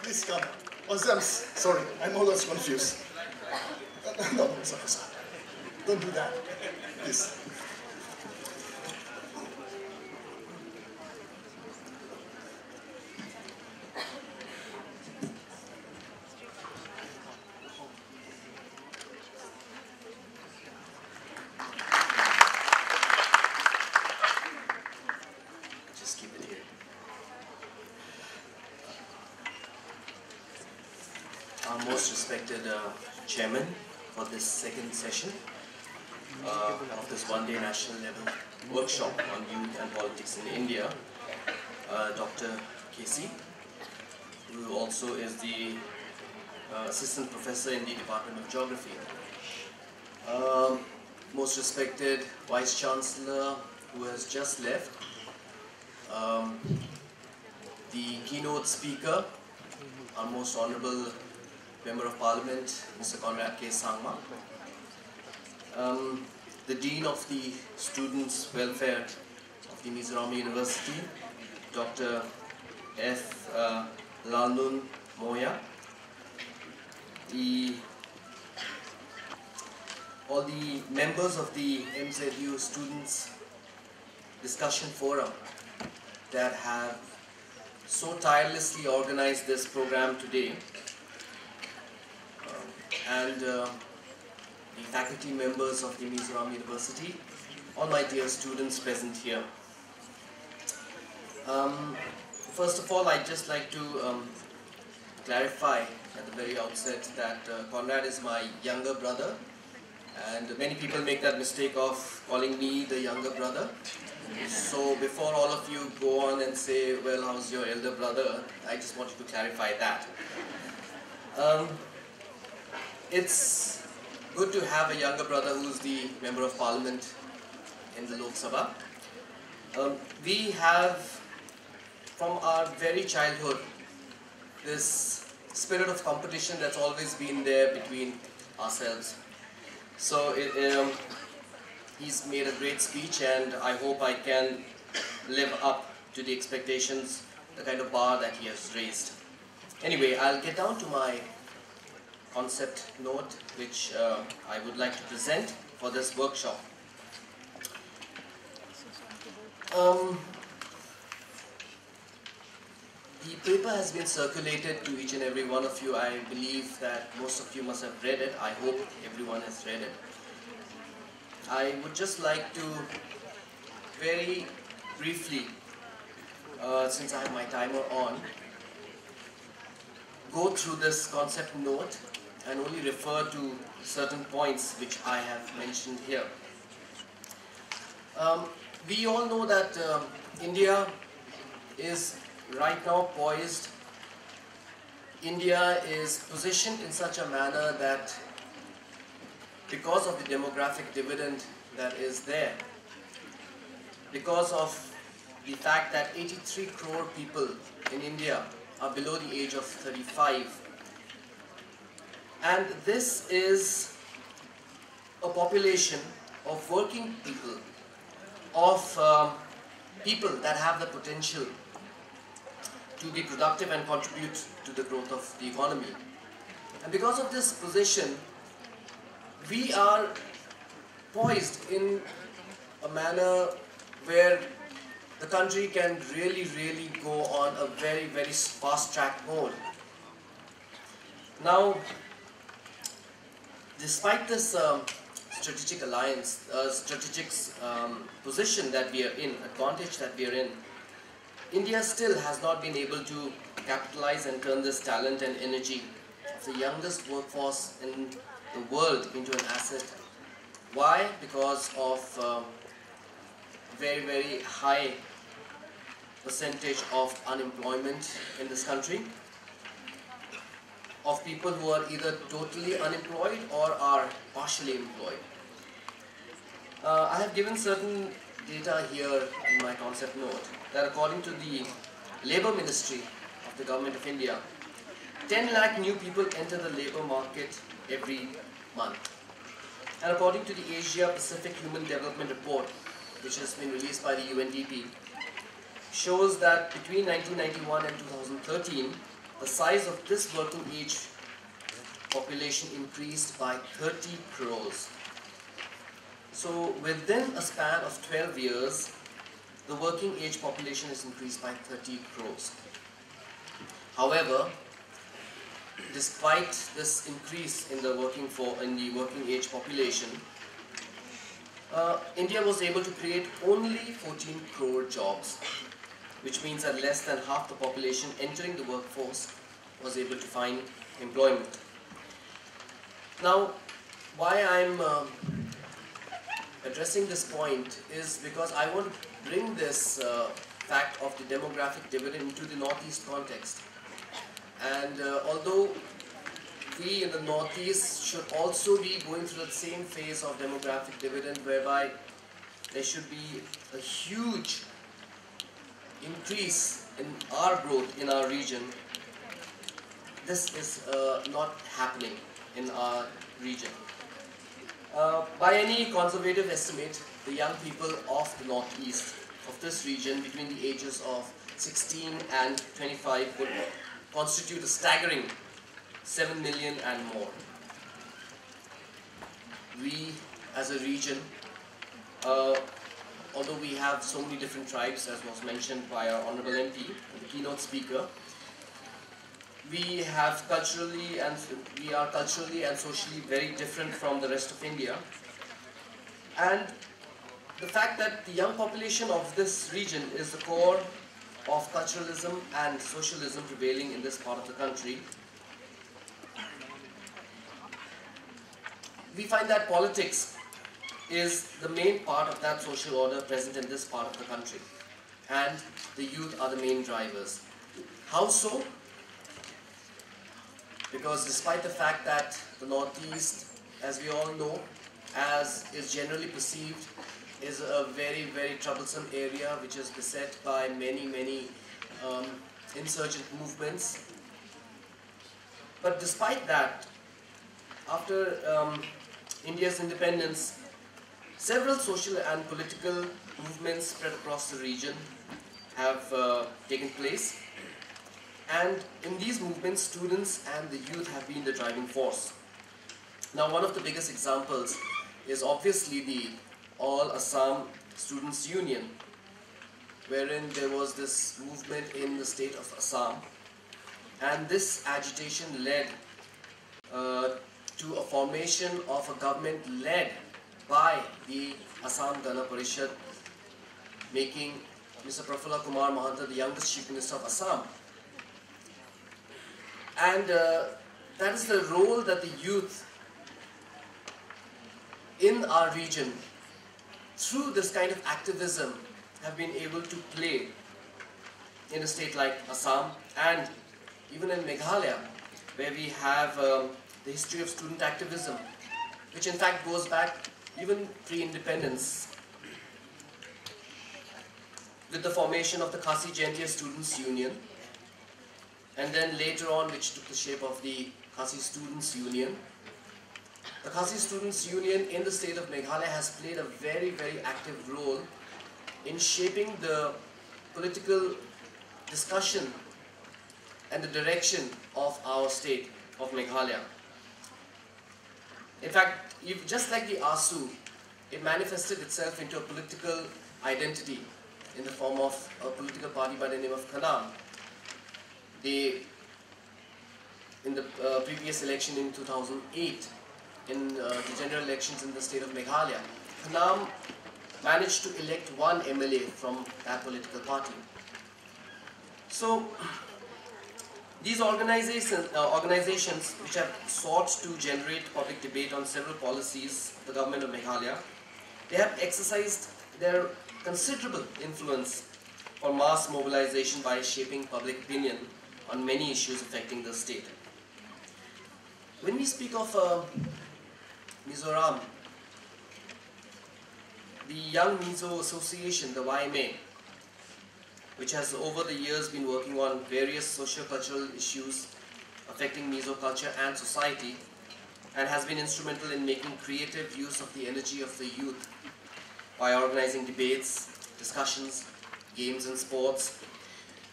Speaker 6: Please come. Oh, Sam, sorry, I'm always confused. No, sorry. Don't do that. Please.
Speaker 7: Our most respected chairman for this second session of this one-day national level workshop on youth and politics in India, Dr. Casey, who also is the assistant professor in the Department of Geography. Most respected Vice Chancellor who has just left, the keynote speaker, our most honorable Member of Parliament, Mr. Conrad Sangma, the Dean of the Students' Welfare of the Mizoram University, Dr. F. Lalnun Moya, all the members of the MZU Students Discussion Forum that have so tirelessly organized this program today, and the faculty members of the Mizoram University, all my dear students present here. First of all, I'd just like to clarify at the very outset that Conrad is my younger brother, and many people make that mistake of calling me the younger brother. So before all of you go on and say, well, how's your elder brother, I just wanted to clarify that. It's good to have a younger brother who's the Member of Parliament in the Lok Sabha. We have, from our very childhood, this spirit of competition that's always been there between ourselves. So he's made a great speech, and I hope I can live up to the expectations, the kind of bar that he has raised. Anyway, I'll get down to my concept note, which I would like to present for this workshop. The paper has been circulated to each and every one of you. I believe that most of you must have read it. I hope everyone has read it. I would just like to very briefly, since I have my timer on, go through this concept note and only refer to certain points which I have mentioned here. We all know that India is right now poised. India is positioned in such a manner that because of the demographic dividend that is there, because of the fact that 83 crore people in India are below the age of 35, and this is a population of working people, of people that have the potential to be productive and contribute to the growth of the economy. And because of this position, we are poised in a manner where the country can really go on a very fast-track mode. Now, despite this strategic alliance, strategic position that we are in, advantage that we are in, India still has not been able to capitalize and turn this talent and energy of the youngest workforce in the world into an asset. Why? Because of very, very high percentage of unemployment in this country, of people who are either totally unemployed or are partially employed. I have given certain data here in my concept note that according to the Labour Ministry of the Government of India, 10 lakh new people enter the labour market every month. And according to the Asia Pacific Human Development Report, which has been released by the UNDP, shows that between 1991 and 2013, the size of this working age population increased by 30 crores. So within a span of 12 years, the working age population is increased by 30 crores. However, despite this increase in the working age population, India was able to create only 14 crore jobs, which means that less than half the population entering the workforce was able to find employment. Now, why I'm addressing this point is because I want to bring this fact of the demographic dividend into the Northeast context. And although we in the Northeast should also be going through the same phase of demographic dividend, whereby there should be a huge increase in our growth in our region, this is not happening in our region. By any conservative estimate, the young people of the Northeast, of this region, between the ages of 16 and 25 would constitute a staggering 7 million and more. We as a region, although we have so many different tribes, as was mentioned by our Honorable MP, the keynote speaker, we are culturally and socially very different from the rest of India. And the fact that the young population of this region is the core of culturalism and socialism prevailing in this part of the country, we find that politics is the main part of that social order present in this part of the country, and the youth are the main drivers. How so? Because despite the fact that the Northeast, as we all know, as is generally perceived, is a very, very troublesome area which is beset by many, many insurgent movements. But despite that, after India's independence, several social and political movements spread across the region have taken place. And in these movements, students and the youth have been the driving force. Now, one of the biggest examples is obviously the All Assam Students' Union, wherein there was this movement in the state of Assam. And this agitation led to a formation of a government led by the Assam Gana Parishad, making Mr. Prafulla Kumar Mahanta the youngest Chief Minister of Assam. And that is the role that the youth in our region, through this kind of activism, have been able to play in a state like Assam and even in Meghalaya, where we have the history of student activism, which in fact goes back even pre-independence, with the formation of the Khasi Jaintia Students' Union, and then later on which took the shape of the Khasi Students' Union. The Khasi Students' Union in the state of Meghalaya has played a very, very active role in shaping the political discussion and the direction of our state of Meghalaya. In fact, just like the ASU, it manifested itself into a political identity in the form of a political party by the name of Khanam. In the previous election in 2008, in the general elections in the state of Meghalaya, Khannam managed to elect one MLA from that political party. So these organizations which have sought to generate public debate on several policies of the government of Meghalaya, they have exercised their considerable influence for mass mobilization by shaping public opinion on many issues affecting the state. When we speak of Mizoram, the Young Mizo Association, the YMA, which has over the years been working on various socio-cultural issues affecting Mizo culture and society, and has been instrumental in making creative use of the energy of the youth by organizing debates, discussions, games and sports.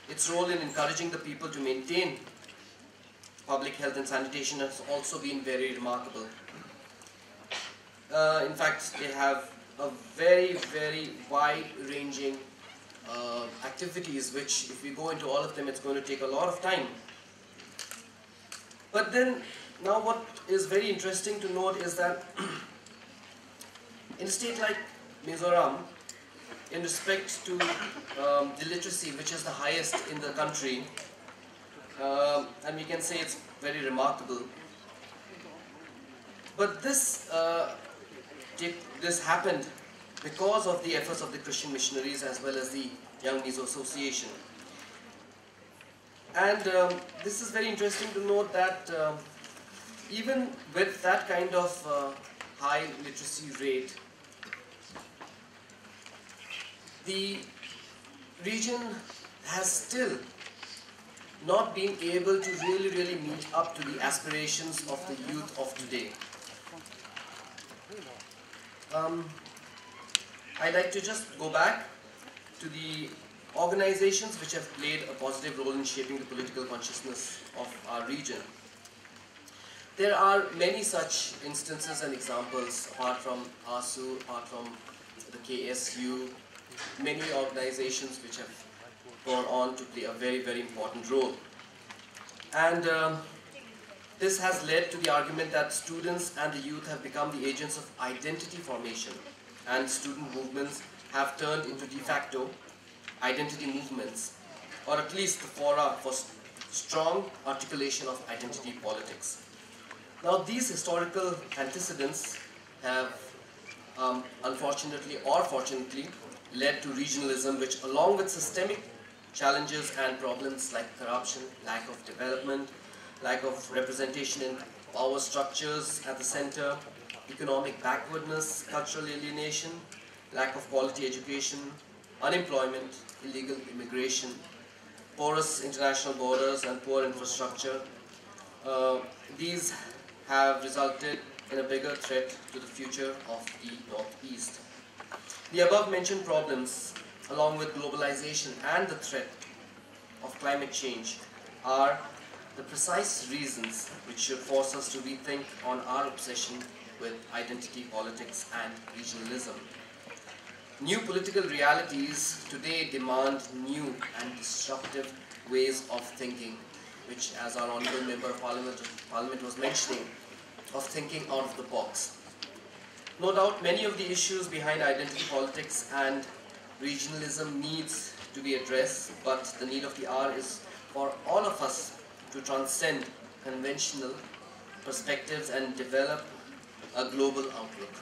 Speaker 7: Its role in encouraging the people to maintain public health and sanitation has also been very remarkable. In fact, they have a very, very wide-ranging activities, which if we go into all of them, it's going to take a lot of time. But then, now what is very interesting to note is that in a state like Mizoram, in respect to the literacy, which is the highest in the country, and we can say it's very remarkable. But this happened because of the efforts of the Christian missionaries as well as the Young Mizo Association. And this is very interesting to note that even with that kind of high literacy rate, the region has still not been able to really meet up to the aspirations of the youth of today. I'd like to just go back to the organizations which have played a positive role in shaping the political consciousness of our region. There are many such instances and examples, apart from ASU, apart from the KSU, many organizations which have gone on to play a very important role. And this has led to the argument that students and the youth have become the agents of identity formation, and student movements have turned into de facto identity movements, or at least the fora for strong articulation of identity politics. Now, these historical antecedents have unfortunately or fortunately led to regionalism, which, along with systemic challenges and problems like corruption, lack of development, lack of representation in power structures at the center, economic backwardness, cultural alienation, lack of quality education, unemployment, illegal immigration, porous international borders and poor infrastructure, these have resulted in a bigger threat to the future of the Northeast. The above mentioned problems, along with globalization and the threat of climate change, are the precise reasons which should force us to rethink on our obsession with identity politics and regionalism. New political realities today demand new and disruptive ways of thinking, which, as our Honourable Member of Parliament was mentioning, of thinking out of the box. No doubt many of the issues behind identity politics and regionalism needs to be addressed, but the need of the hour is for all of us to transcend conventional perspectives and develop a global outlook.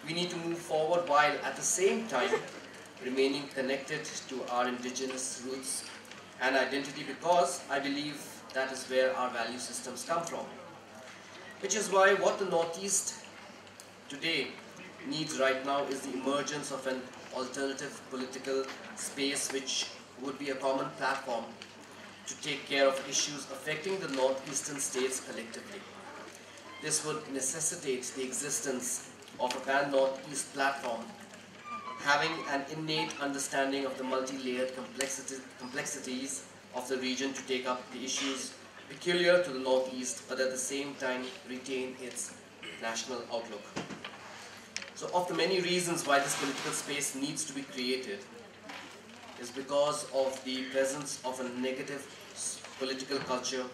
Speaker 7: We need to move forward while at the same time remaining connected to our indigenous roots and identity, because I believe that is where our value systems come from. Which is why what the Northeast today needs right now is the emergence of an alternative political space which would be a common platform to take care of issues affecting the northeastern states collectively. This would necessitate the existence of a pan-Northeast platform having an innate understanding of the multi-layered complexities of the region to take up the issues peculiar to the Northeast, but at the same time retain its national outlook. So, of the many reasons why this political space needs to be created is because of the presence of a negative political culture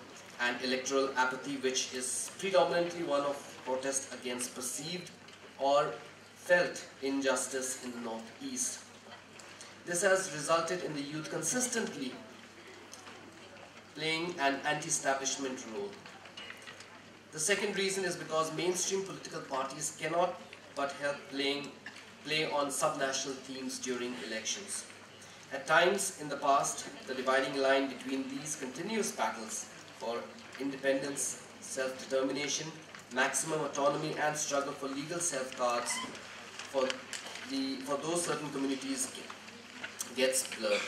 Speaker 7: and electoral apathy, which is predominantly one of protest against perceived or felt injustice in the Northeast. This has resulted in the youth consistently playing an anti-establishment role. The second reason is because mainstream political parties cannot but help play on subnational themes during elections. At times in the past, the dividing line between these continuous battles for independence, self-determination, maximum autonomy and struggle for legal safeguards for those certain communities gets blurred.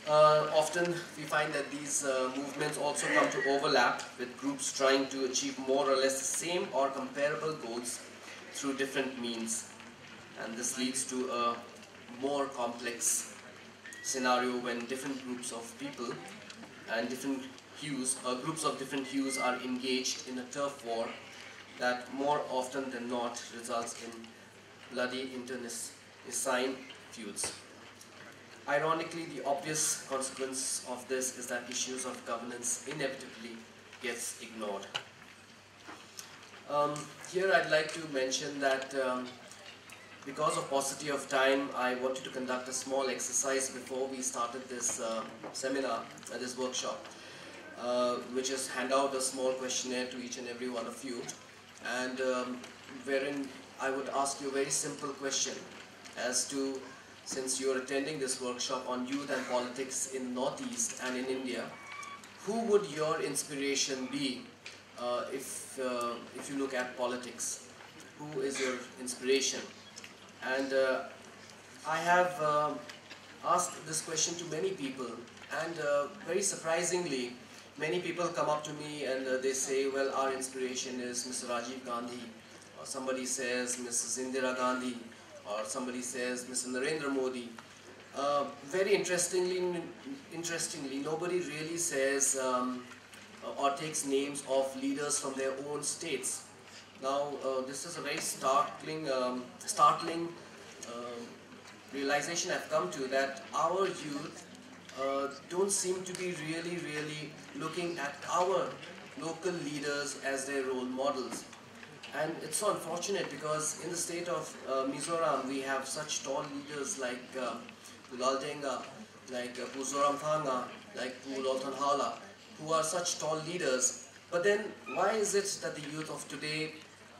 Speaker 7: Often we find that these movements also come to overlap with groups trying to achieve more or less the same or comparable goals through different means, and this leads to a more complex scenario when different groups of people and different hues, groups of different hues are engaged in a turf war that more often than not results in bloody internecine feuds. Ironically, the obvious consequence of this is that issues of governance inevitably gets ignored. Here I'd like to mention that because of paucity of time, I wanted to conduct a small exercise before we started this seminar, this workshop, which is hand out a small questionnaire to each and every one of you, and wherein I would ask you a very simple question as to, since you are attending this workshop on youth and politics in Northeast and in India, who would your inspiration be if you look at politics? Who is your inspiration? And I have asked this question to many people, and very surprisingly, many people come up to me and they say, well, our inspiration is Mr. Rajiv Gandhi, or somebody says Mrs. Indira Gandhi, or somebody says Mr. Narendra Modi. Very interestingly, nobody really says or takes names of leaders from their own states. Now, this is a very startling realization I've come to, that our youth don't seem to be really looking at our local leaders as their role models. And it's so unfortunate because in the state of Mizoram, we have such tall leaders like Pulal Denga, like Puzoram Thanga, like Pulal Tanhala, who are such tall leaders. But then why is it that the youth of today,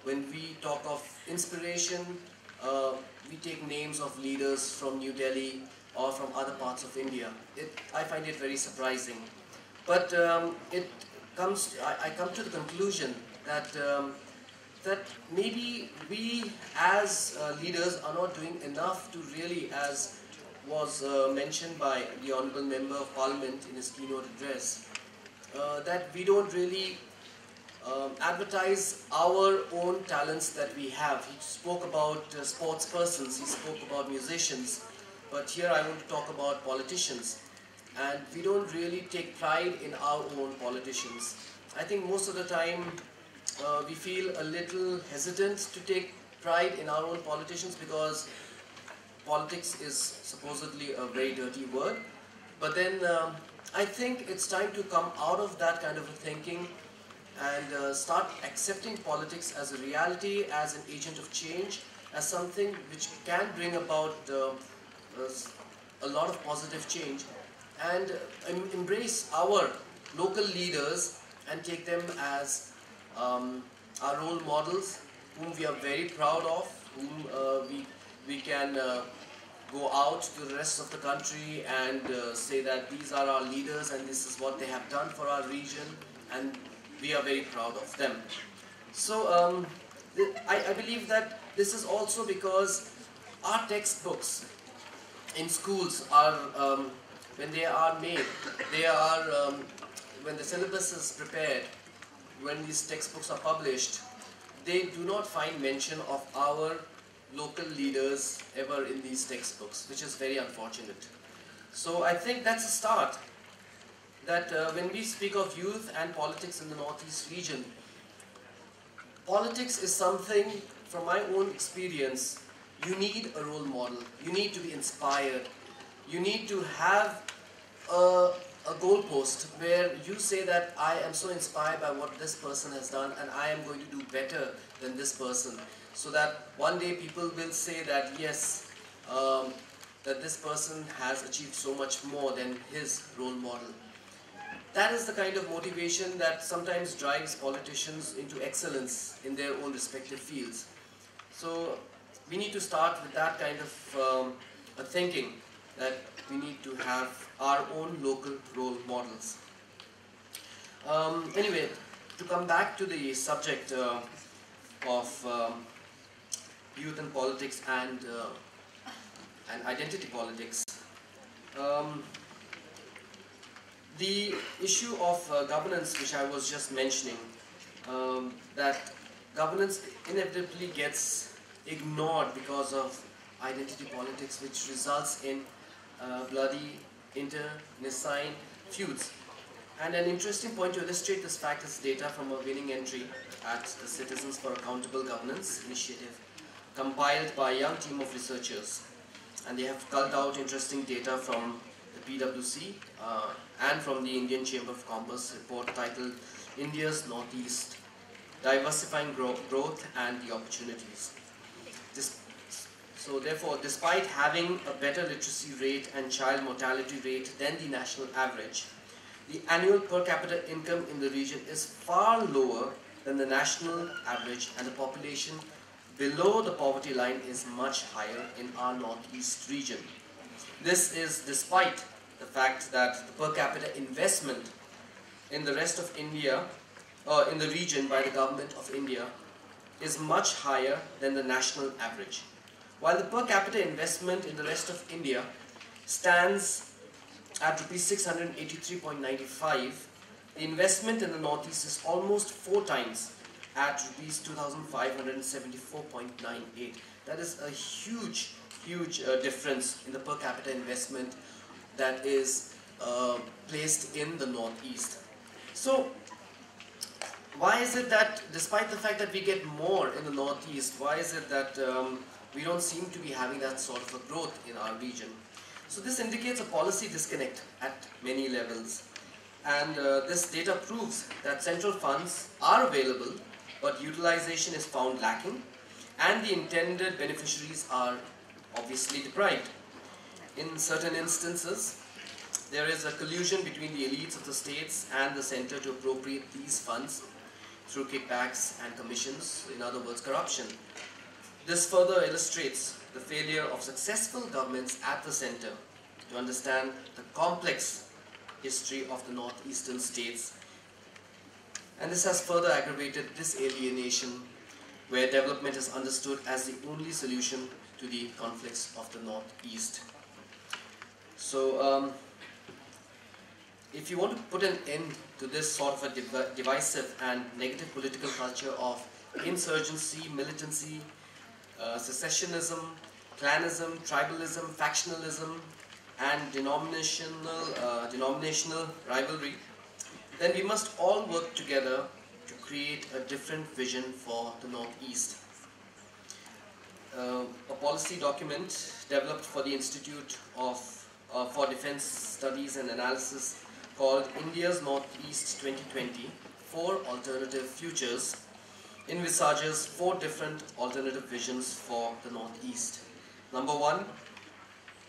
Speaker 7: when we talk of inspiration, we take names of leaders from New Delhi or from other parts of India? I find it very surprising. But I come to the conclusion that that maybe we as leaders are not doing enough to really, as was mentioned by the Honourable Member of Parliament in his keynote address, that we don't really advertise our own talents that we have. He spoke about sports persons, he spoke about musicians, but here I want to talk about politicians. And we don't really take pride in our own politicians. I think most of the time we feel a little hesitant to take pride in our own politicians because politics is supposedly a very dirty word. But then I think it's time to come out of that kind of a thinking and start accepting politics as a reality, as an agent of change, as something which can bring about a lot of positive change, and embrace our local leaders and take them as our role models, whom we are very proud of, whom we can go out to the rest of the country and say that these are our leaders and this is what they have done for our region, and we are very proud of them. So I believe that this is also because our textbooks in schools are, when they are made, they are, when the syllabus is prepared, when these textbooks are published, they do not find mention of our local leaders ever in these textbooks, which is very unfortunate. So I think that's a start, that when we speak of youth and politics in the Northeast region, politics is something, from my own experience, you need a role model, you need to be inspired, you need to have a a goalpost where you say that I am so inspired by what this person has done and I am going to do better than this person, so that one day people will say that yes, that this person has achieved so much more than his role model. That is the kind of motivation that sometimes drives politicians into excellence in their own respective fields. So we need to start with that kind of a thinking, that we need to have our own local role models. Anyway, to come back to the subject of youth and politics and identity politics, the issue of governance, which I was just mentioning, that governance inevitably gets ignored because of identity politics, which results in bloody internecine feuds. And an interesting point to illustrate this fact is data from a winning entry at the Citizens for Accountable Governance initiative, compiled by a young team of researchers. And they have culled out interesting data from the PwC and from the Indian Chamber of Commerce report titled India's Northeast, Diversifying Growth and the Opportunities. So therefore, despite having a better literacy rate and child mortality rate than the national average, the annual per capita income in the region is far lower than the national average, and the population below the poverty line is much higher in our northeast region. This is despite the fact that the per capita investment in the rest of India, in the region by the government of India, is much higher than the national average. While the per capita investment in the rest of India stands at rupees 683.95, the investment in the northeast is almost 4 times at rupees 2,574.98. That is a huge difference in the per capita investment that is placed in the northeast. So why is it that despite the fact that we get more in the northeast, why is it that we don't seem to be having that sort of a growth in our region? So this indicates a policy disconnect at many levels, and this data proves that central funds are available, but utilization is found lacking, and the intended beneficiaries are obviously deprived. In certain instances, there is a collusion between the elites of the states and the center to appropriate these funds through kickbacks and commissions, in other words, corruption. This further illustrates the failure of successful governments at the center to understand the complex history of the northeastern states, and this has further aggravated this alienation, where development is understood as the only solution to the conflicts of the northeast. So if you want to put an end to this sort of a divisive and negative political culture of insurgency, militancy, secessionism, clanism, tribalism, factionalism, and denominational rivalry, then we must all work together to create a different vision for the Northeast. A policy document developed for the Institute for Defense Studies and Analysis called India's Northeast 2020, 4 Alternative Futures, envisages 4 different alternative visions for the Northeast. Number 1,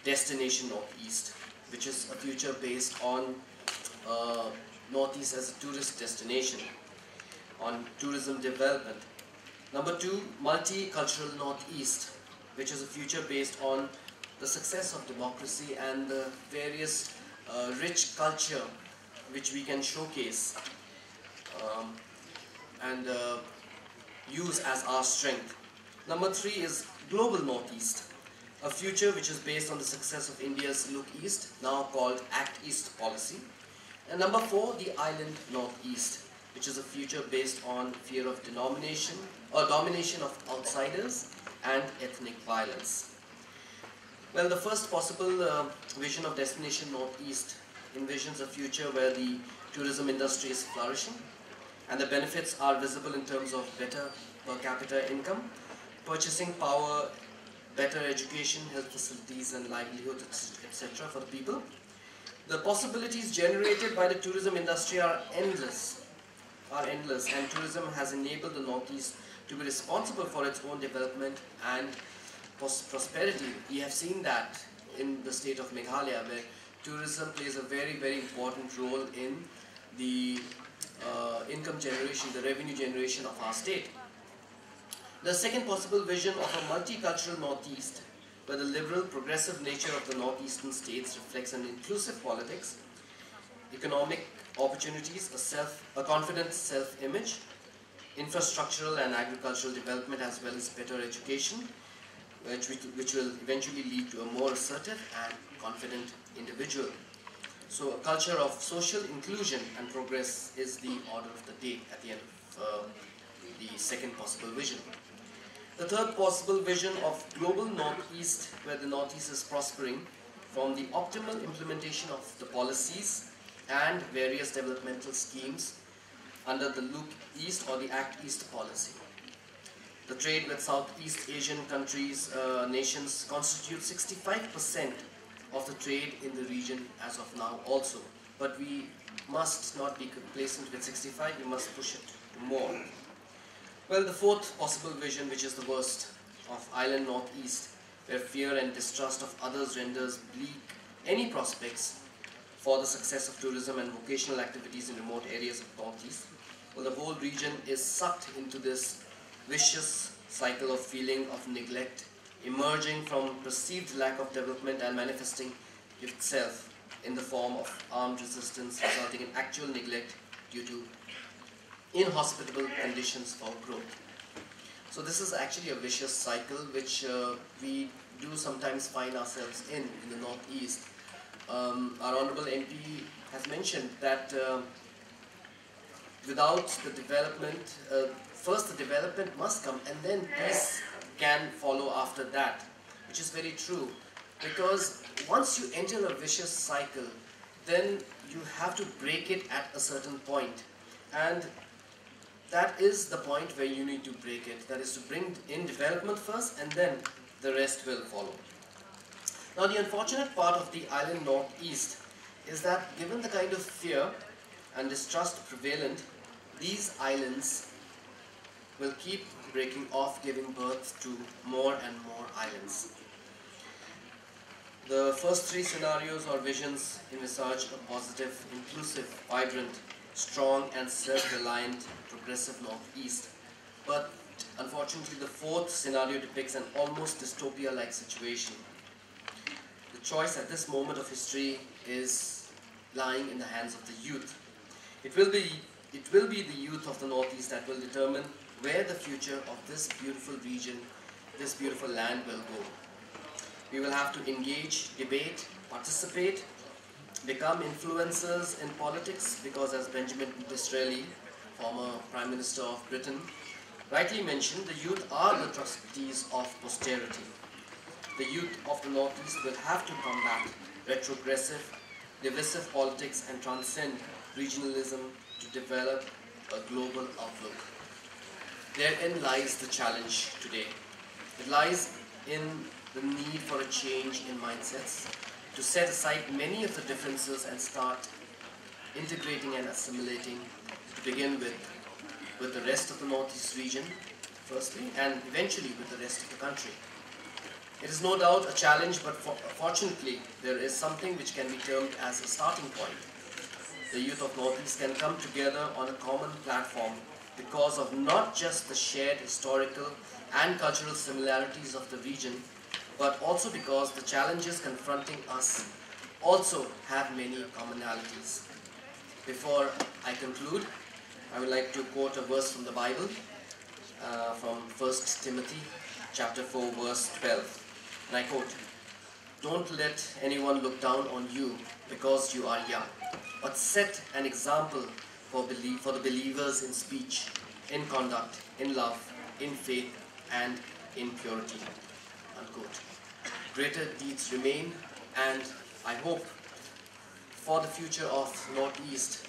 Speaker 7: Destination Northeast, which is a future based on Northeast as a tourist destination, on tourism development. Number 2, Multicultural Northeast, which is a future based on the success of democracy and the various rich culture which we can showcase and use as our strength. Number 3 is Global Northeast, a future which is based on the success of India's Look East, now called Act East policy. And number 4, the Island Northeast, which is a future based on fear of domination of outsiders and ethnic violence. Well, the first possible vision of Destination Northeast envisions a future where the tourism industry is flourishing and the benefits are visible in terms of better per capita income, purchasing power, better education, health facilities and livelihood, etc. for the people. The possibilities generated by the tourism industry are endless, and tourism has enabled the Northeast to be responsible for its own development and prosperity. We have seen that in the state of Meghalaya, where tourism plays a very, very important role in the income generation, the revenue generation of our state. The second possible vision of a multicultural Northeast, where the liberal, progressive nature of the northeastern states reflects an inclusive politics, economic opportunities, a confident self-image, infrastructural and agricultural development, as well as better education, which will eventually lead to a more assertive and confident individual. So a culture of social inclusion and progress is the order of the day at the end of the second possible vision. The third possible vision of global Northeast, where the Northeast is prospering from the optimal implementation of the policies and various developmental schemes under the Look East or the Act East policy. The trade with Southeast Asian countries, nations constitutes 65% of the trade in the region as of now also. But we must not be complacent with 65, we must push it to more. Well, the fourth possible vision, which is the worst, of island Northeast, where fear and distrust of others renders bleak any prospects for the success of tourism and vocational activities in remote areas of Northeast. Well, the whole region is sucked into this vicious cycle of feeling of neglect, emerging from perceived lack of development and manifesting itself in the form of armed resistance, resulting in actual neglect due to inhospitable conditions for growth. So this is actually a vicious cycle which we do sometimes find ourselves in the Northeast. Our Honorable MP has mentioned that without the development, first the development must come and then peace can follow after that, which is very true. Because once you enter a vicious cycle, then you have to break it at a certain point. And that is the point where you need to break it. That is to bring in development first and then the rest will follow. Now the unfortunate part of the island Northeast is that given the kind of fear and distrust prevalent, these islands will keep breaking off, giving birth to more and more islands. The first three scenarios or visions envisage a positive, inclusive, vibrant, strong and self-reliant progressive Northeast. But unfortunately the fourth scenario depicts an almost dystopia-like situation. The choice at this moment of history is lying in the hands of the youth. It will be the youth of the Northeast that will determine where the future of this beautiful region, this beautiful land will go. We will have to engage, debate, participate, become influencers in politics, because as Benjamin Disraeli, former Prime Minister of Britain, rightly mentioned, the youth are the trustees of posterity. The youth of the Northeast will have to combat retrogressive, divisive politics and transcend regionalism to develop a global outlook. Therein lies the challenge today. It lies in the need for a change in mindsets, to set aside many of the differences and start integrating and assimilating, to begin with the rest of the Northeast region, firstly, and eventually with the rest of the country. It is no doubt a challenge, but fortunately, there is something which can be termed as a starting point. The youth of Northeast can come together on a common platform because of not just the shared historical and cultural similarities of the region, but also because the challenges confronting us also have many commonalities. Before I conclude, I would like to quote a verse from the Bible, from 1 Timothy chapter 4, verse 12. And I quote, "Don't let anyone look down on you because you are young, but set an example for the believers in speech, in conduct, in love, in faith, and in purity." Unquote. Greater deeds remain, and I hope for the future of Northeast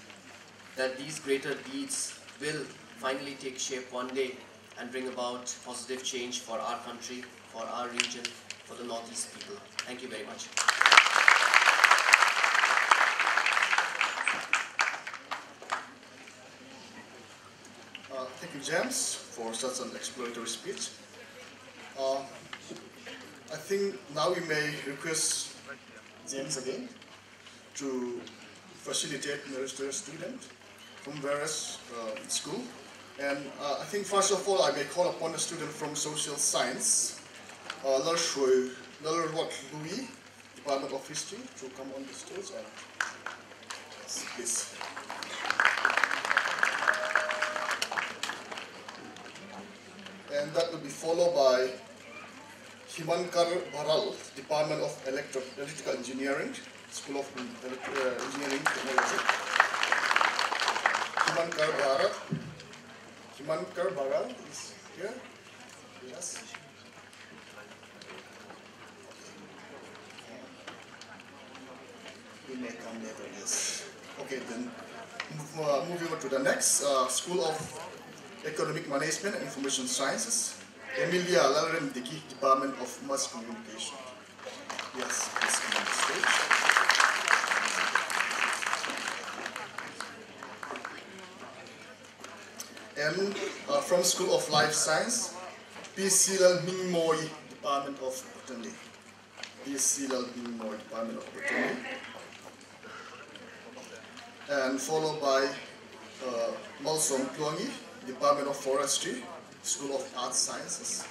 Speaker 7: that these greater deeds will finally take shape one day and bring about positive change for our country, for our region, for the Northeast people. Thank you very much.
Speaker 6: Thank you, James, for such an exploratory speech. I think now we may request James again to facilitate meritorious student from various school. And I think first of all, I may call upon a student from social science, Louis, Department of History, to come on the stage and yes, please. And that will be followed by Himankar Baral, Department of Electrical Engineering, School of Engineering Technology. Himankar Baral is here. Yes. He may come later, yes. Okay, then moving on to the next, School of Economic Management and Information Sciences, Emilia Lalrem Diki, Department of Mass Communication. Yes, please come on the stage. And from School of Life Science, P. Silal Mingmoy, Department of Botany. P. Silal Mingmoy, Department of Botany. And followed by Malsom Kluangi, Department of Forestry, School of Arts Sciences.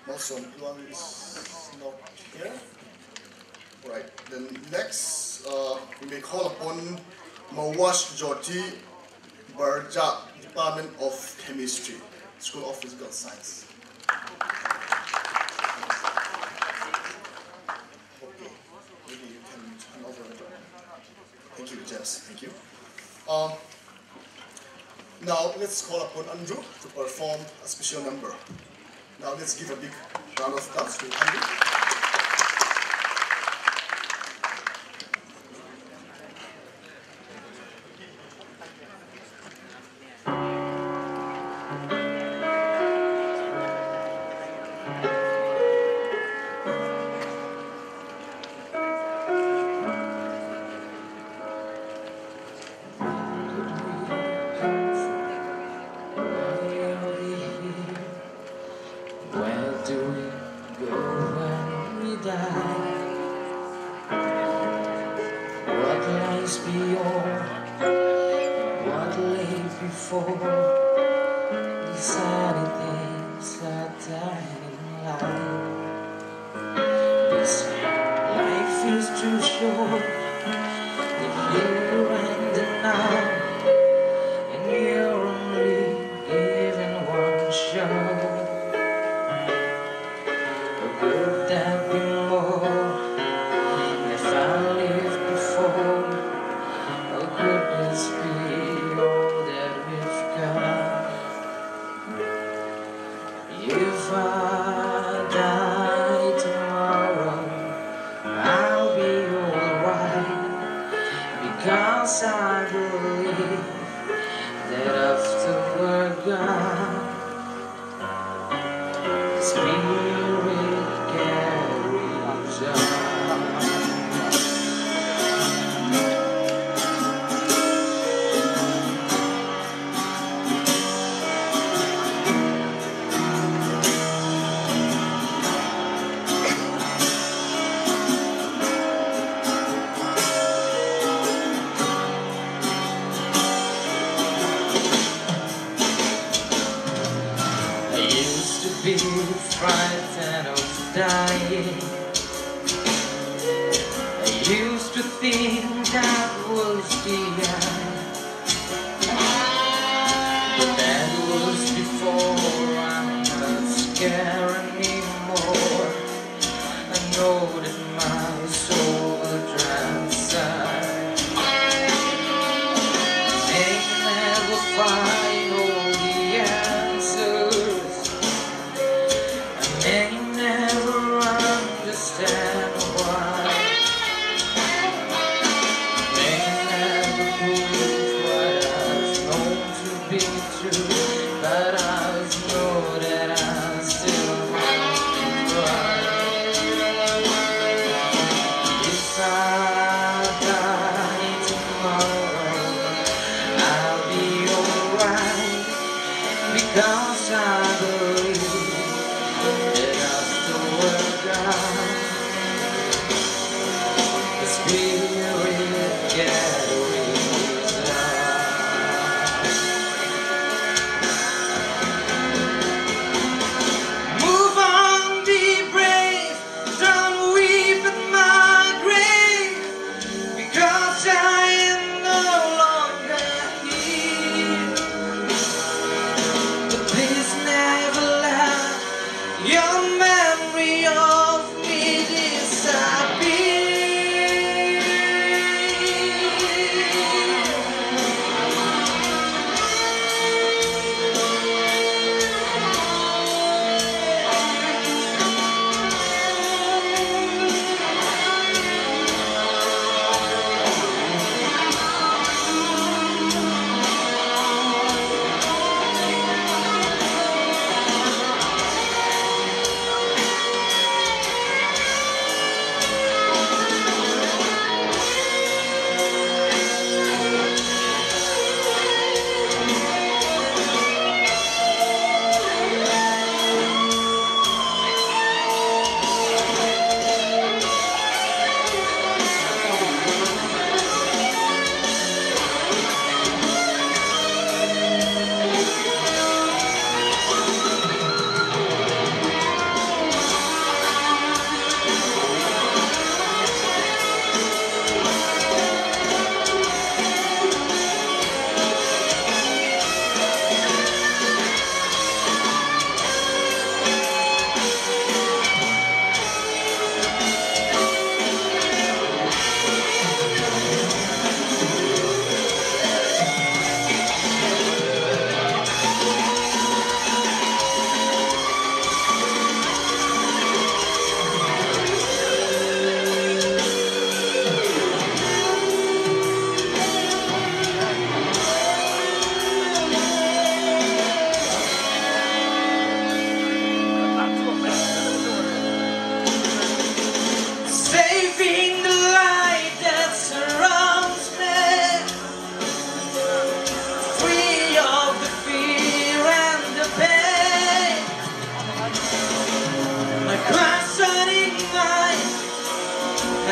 Speaker 6: Malsom Kluangi is not here. Right, then next we may call upon Mawash Jyoti Barja, Department of Chemistry, School of Physical Science. Okay, maybe you can turn over it. Thank you, James. Thank you. Now let's call upon Andrew to perform a special number. Now let's give a big round of applause to Andrew.
Speaker 8: May never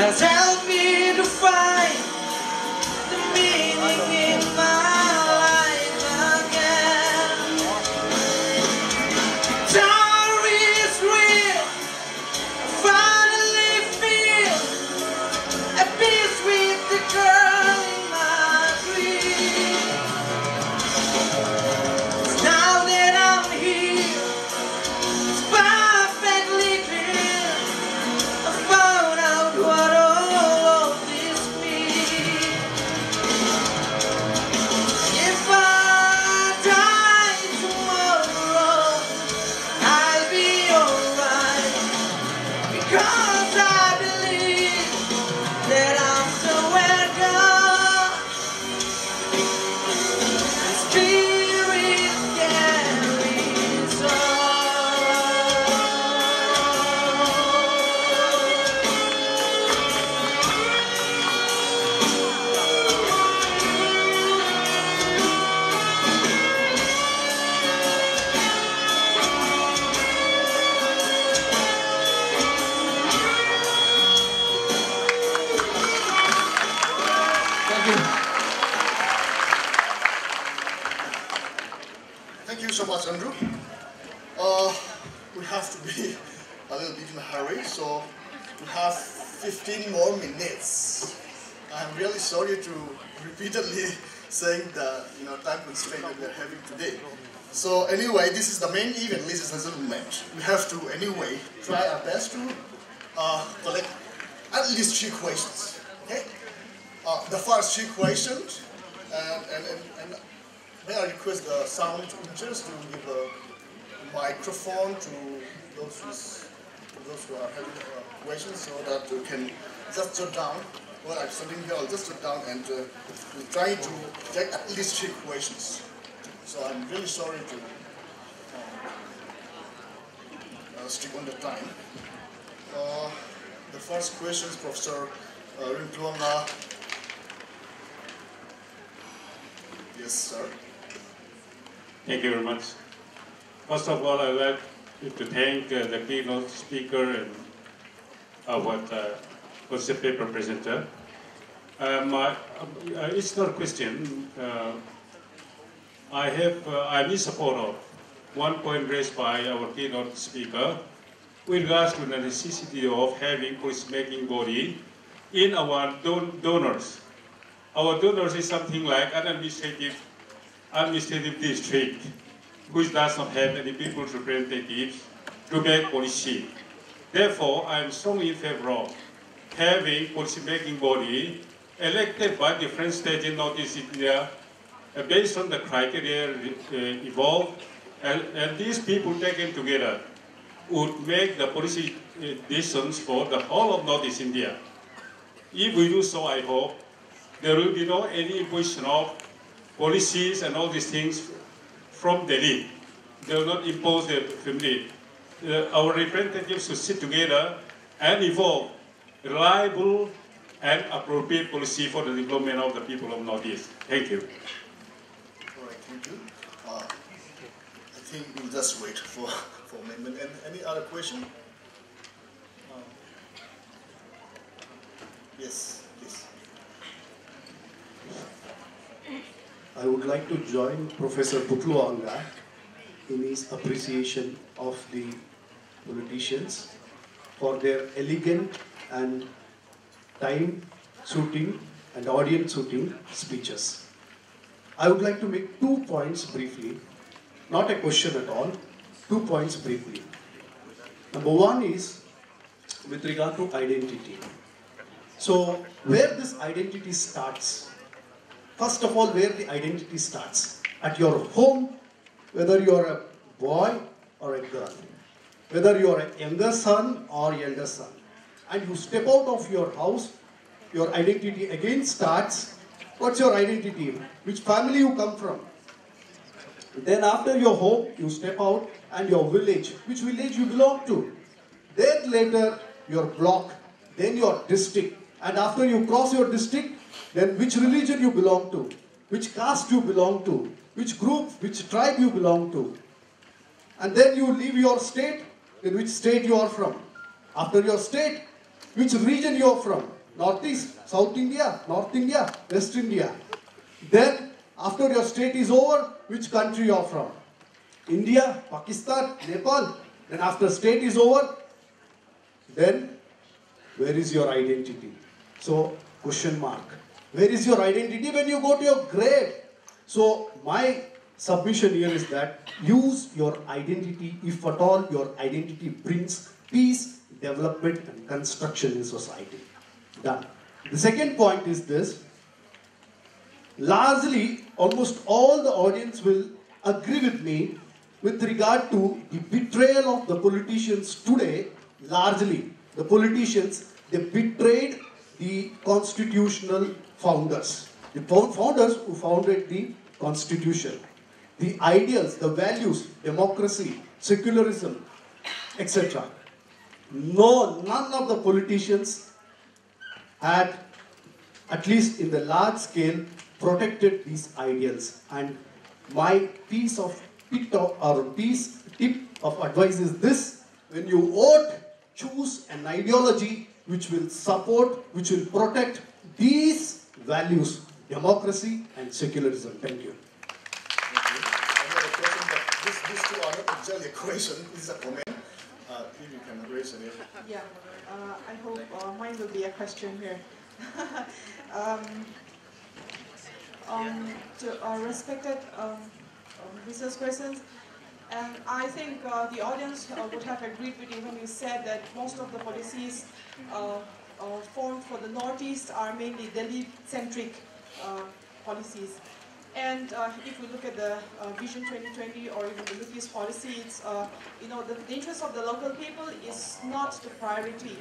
Speaker 8: has helped me to find the meaning in my life again. Guitar is real, I finally feel at peace with the girl in my dream. Now that I'm here, it's perfectly clear. I found out what all of this means. If I die tomorrow, I'll be alright, because I believe that I'm somewhere gone. The spirit carries on.
Speaker 6: Thank you. Thank you so much, Andrew. We have to be a little bit in a hurry, so we have 15 more minutes. I'm really sorry to repeatedly saying the time constraint that we are having today. So anyway, this is the main event, ladies and gentlemen. We have to anyway try our best to collect at least 3 questions. Okay? The first 3 questions, and may I request the sound engineers to give a microphone to those who are having questions, so that we can just jot down. Well, I'm standing here, I'll just jot down, and we'll try to take at least 3 questions. So I'm really sorry to stick on the time. The first question is Professor Rintuanga. Yes, sir.
Speaker 9: Thank you very much. First of all, I'd like to thank the keynote speaker and what's the paper presenter. It's not a question. I'm in support of one point raised by our keynote speaker with regards to the necessity of having policy-making body in our donors. Our donors is something like an administrative district which does not have any people's representatives to make policy. Therefore, I am strongly in favor of having policy-making body elected by different states in Northeast India based on the criteria evolved, and these people taken together would make the policy decisions for the whole of Northeast India. If we do so, I hope there will be no any imposition of policies and all these things from Delhi. They will not impose their family. Our representatives should sit together and evolve reliable and appropriate policy for the development of the people of Northeast. Thank you.
Speaker 6: All right, thank you. I think we'll just wait for amendment. And any other question? Yes, please.
Speaker 10: I would like to join Professor Putluanga in his appreciation of the politicians for their elegant and time-suiting and audience-suiting speeches. I would like to make 2 points briefly, not a question at all, 2 points briefly. Number 1 is with regard to identity. So, where this identity starts, first of all, where the identity starts, at your home, whether you are a boy or a girl, whether you are a younger son or elder son, and you step out of your house, your identity again starts. What's your identity? Which family you come from? Then after your home, you step out, and your village, which village you belong to. Then later, your block, then your district, and after you cross your district, then which religion you belong to, which caste you belong to, which group, which tribe you belong to. And then you leave your state, in which state you are from. After your state, which region you are from. Northeast, South India, North India, West India. Then, after your state is over, which country you are from. India, Pakistan, Nepal. Then after state is over, then where is your identity? So, question mark. Where is your identity when you go to your grade? So, my submission here is that use your identity if at all your identity brings peace, development and construction in society. Done. The second point is this. Largely, almost all the audience will agree with me with regard to the betrayal of the politicians today. Largely, the politicians, they betrayed the constitutional founders. The founders who founded the constitution. The ideals, the values, democracy, secularism, etc. No, none of the politicians had, at least in the large scale, protected these ideals. And my piece of tip of advice is this: when you vote, choose an ideology which will support, which will protect these values, democracy and secularism. Thank you.
Speaker 6: These two are not exactly a question, this is a comment. If you can raise it.
Speaker 11: Yeah, I hope mine will be a question here. To respected research persons, and I think the audience would have agreed with you when you said that most of the policies formed for the Northeast are mainly Dalit-centric policies. And if we look at the Vision 2020 or even the Northeast policy, it's, you know, the interest of the local people is not the priority.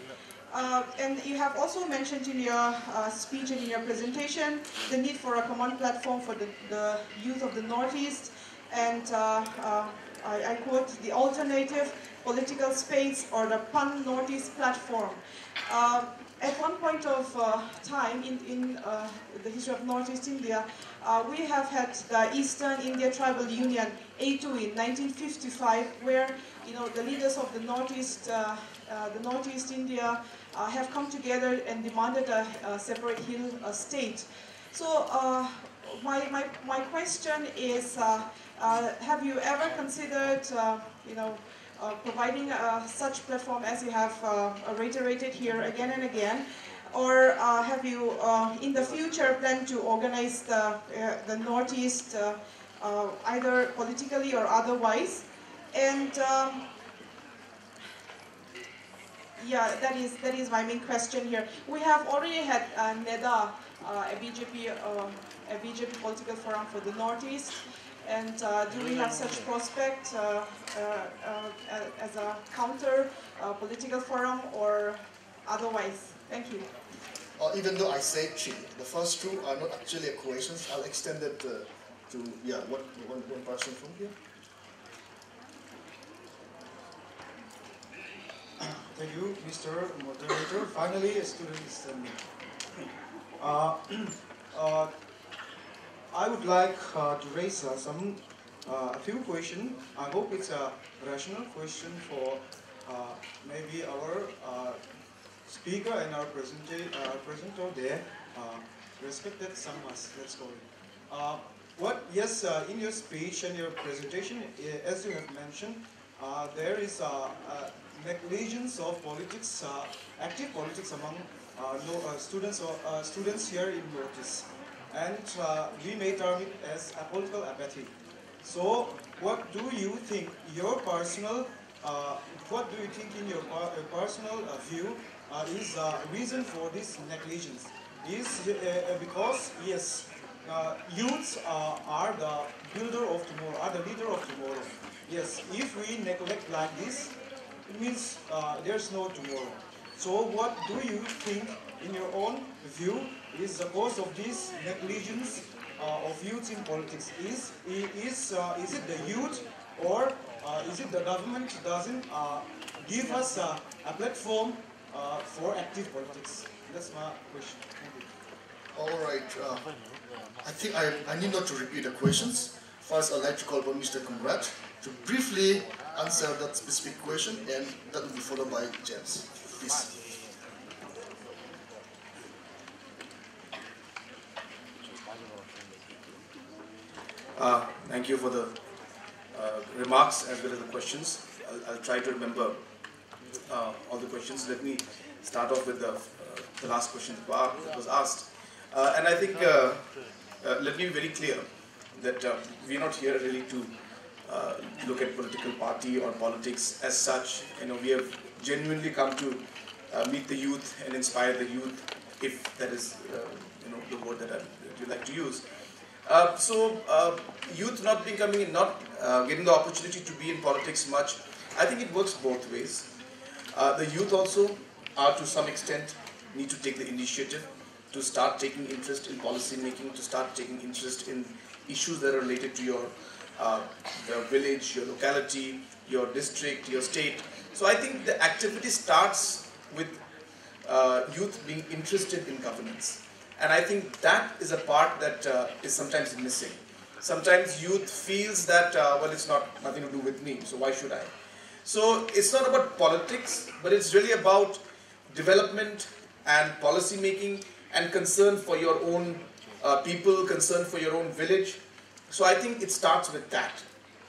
Speaker 11: And you have also mentioned in your speech and in your presentation the need for a common platform for the youth of the Northeast, and I quote, the alternative political space or the pan-Northeast platform. At one point of time in the history of Northeast India, we have had the Eastern India Tribal Union, A2, in 1955, where, you know, the leaders of the Northeast India have come together and demanded a separate hill state. So my question is, have you ever considered, you know, providing such platform as you have reiterated here again and again, or have you in the future plan to organize the Northeast either politically or otherwise? And yeah, that is my main question here. We have already had NEDA, a BJP political forum for the Northeast. And do we have such prospect as a counter political forum or otherwise? Thank you.
Speaker 6: Even though I say three, the first two are not actually equations. I'll extend it to one person from here.
Speaker 12: Thank you, Mr. Moderator. Finally, a student is standing. I would like to raise a few questions. I hope it's a rational question for maybe our speaker and our presenter there, respected Sangmas, let's call it. Yes, in your speech and your presentation, as you have mentioned, there is negligence of politics, active politics among students here in Northeast. And we may term it as a political apathy. So, what do you think? Your personal, what do you think in your personal view is reason for this negligence? Is because yes, youths are the builder of tomorrow, are the leader of tomorrow. Yes, if we neglect like this, it means there's no tomorrow. So, what do you think, in your own view, is the cause of this negligence of youth in politics? Is it the youth, or is it the government doesn't give us a platform for active politics? That's my question. Thank you.
Speaker 6: All right. I think I need not to repeat the questions. First, I'd like to call upon Mr. Conrad to briefly answer that specific question, and that will be followed by James. Please.
Speaker 5: Thank you for the remarks as well as the questions. I'll try to remember all the questions. Let me start off with the last question that was asked. And I think, let me be very clear that we're not here really to look at political party or politics as such. We have genuinely come to meet the youth and inspire the youth, if that is the word that you like to use. Youth not getting the opportunity to be in politics much, I think it works both ways. The youth also are to some extent need to take the initiative to start taking interest in policy making, to start taking interest in issues that are related to your village, your locality, your district, your state. So I think the activity starts with youth being interested in governance. And I think that is a part that is sometimes missing. Sometimes youth feels that, well, it's nothing to do with me, so why should I? So it's not about politics, but it's really about development and policy making and concern for your own people, concern for your own village. So I think it starts with that.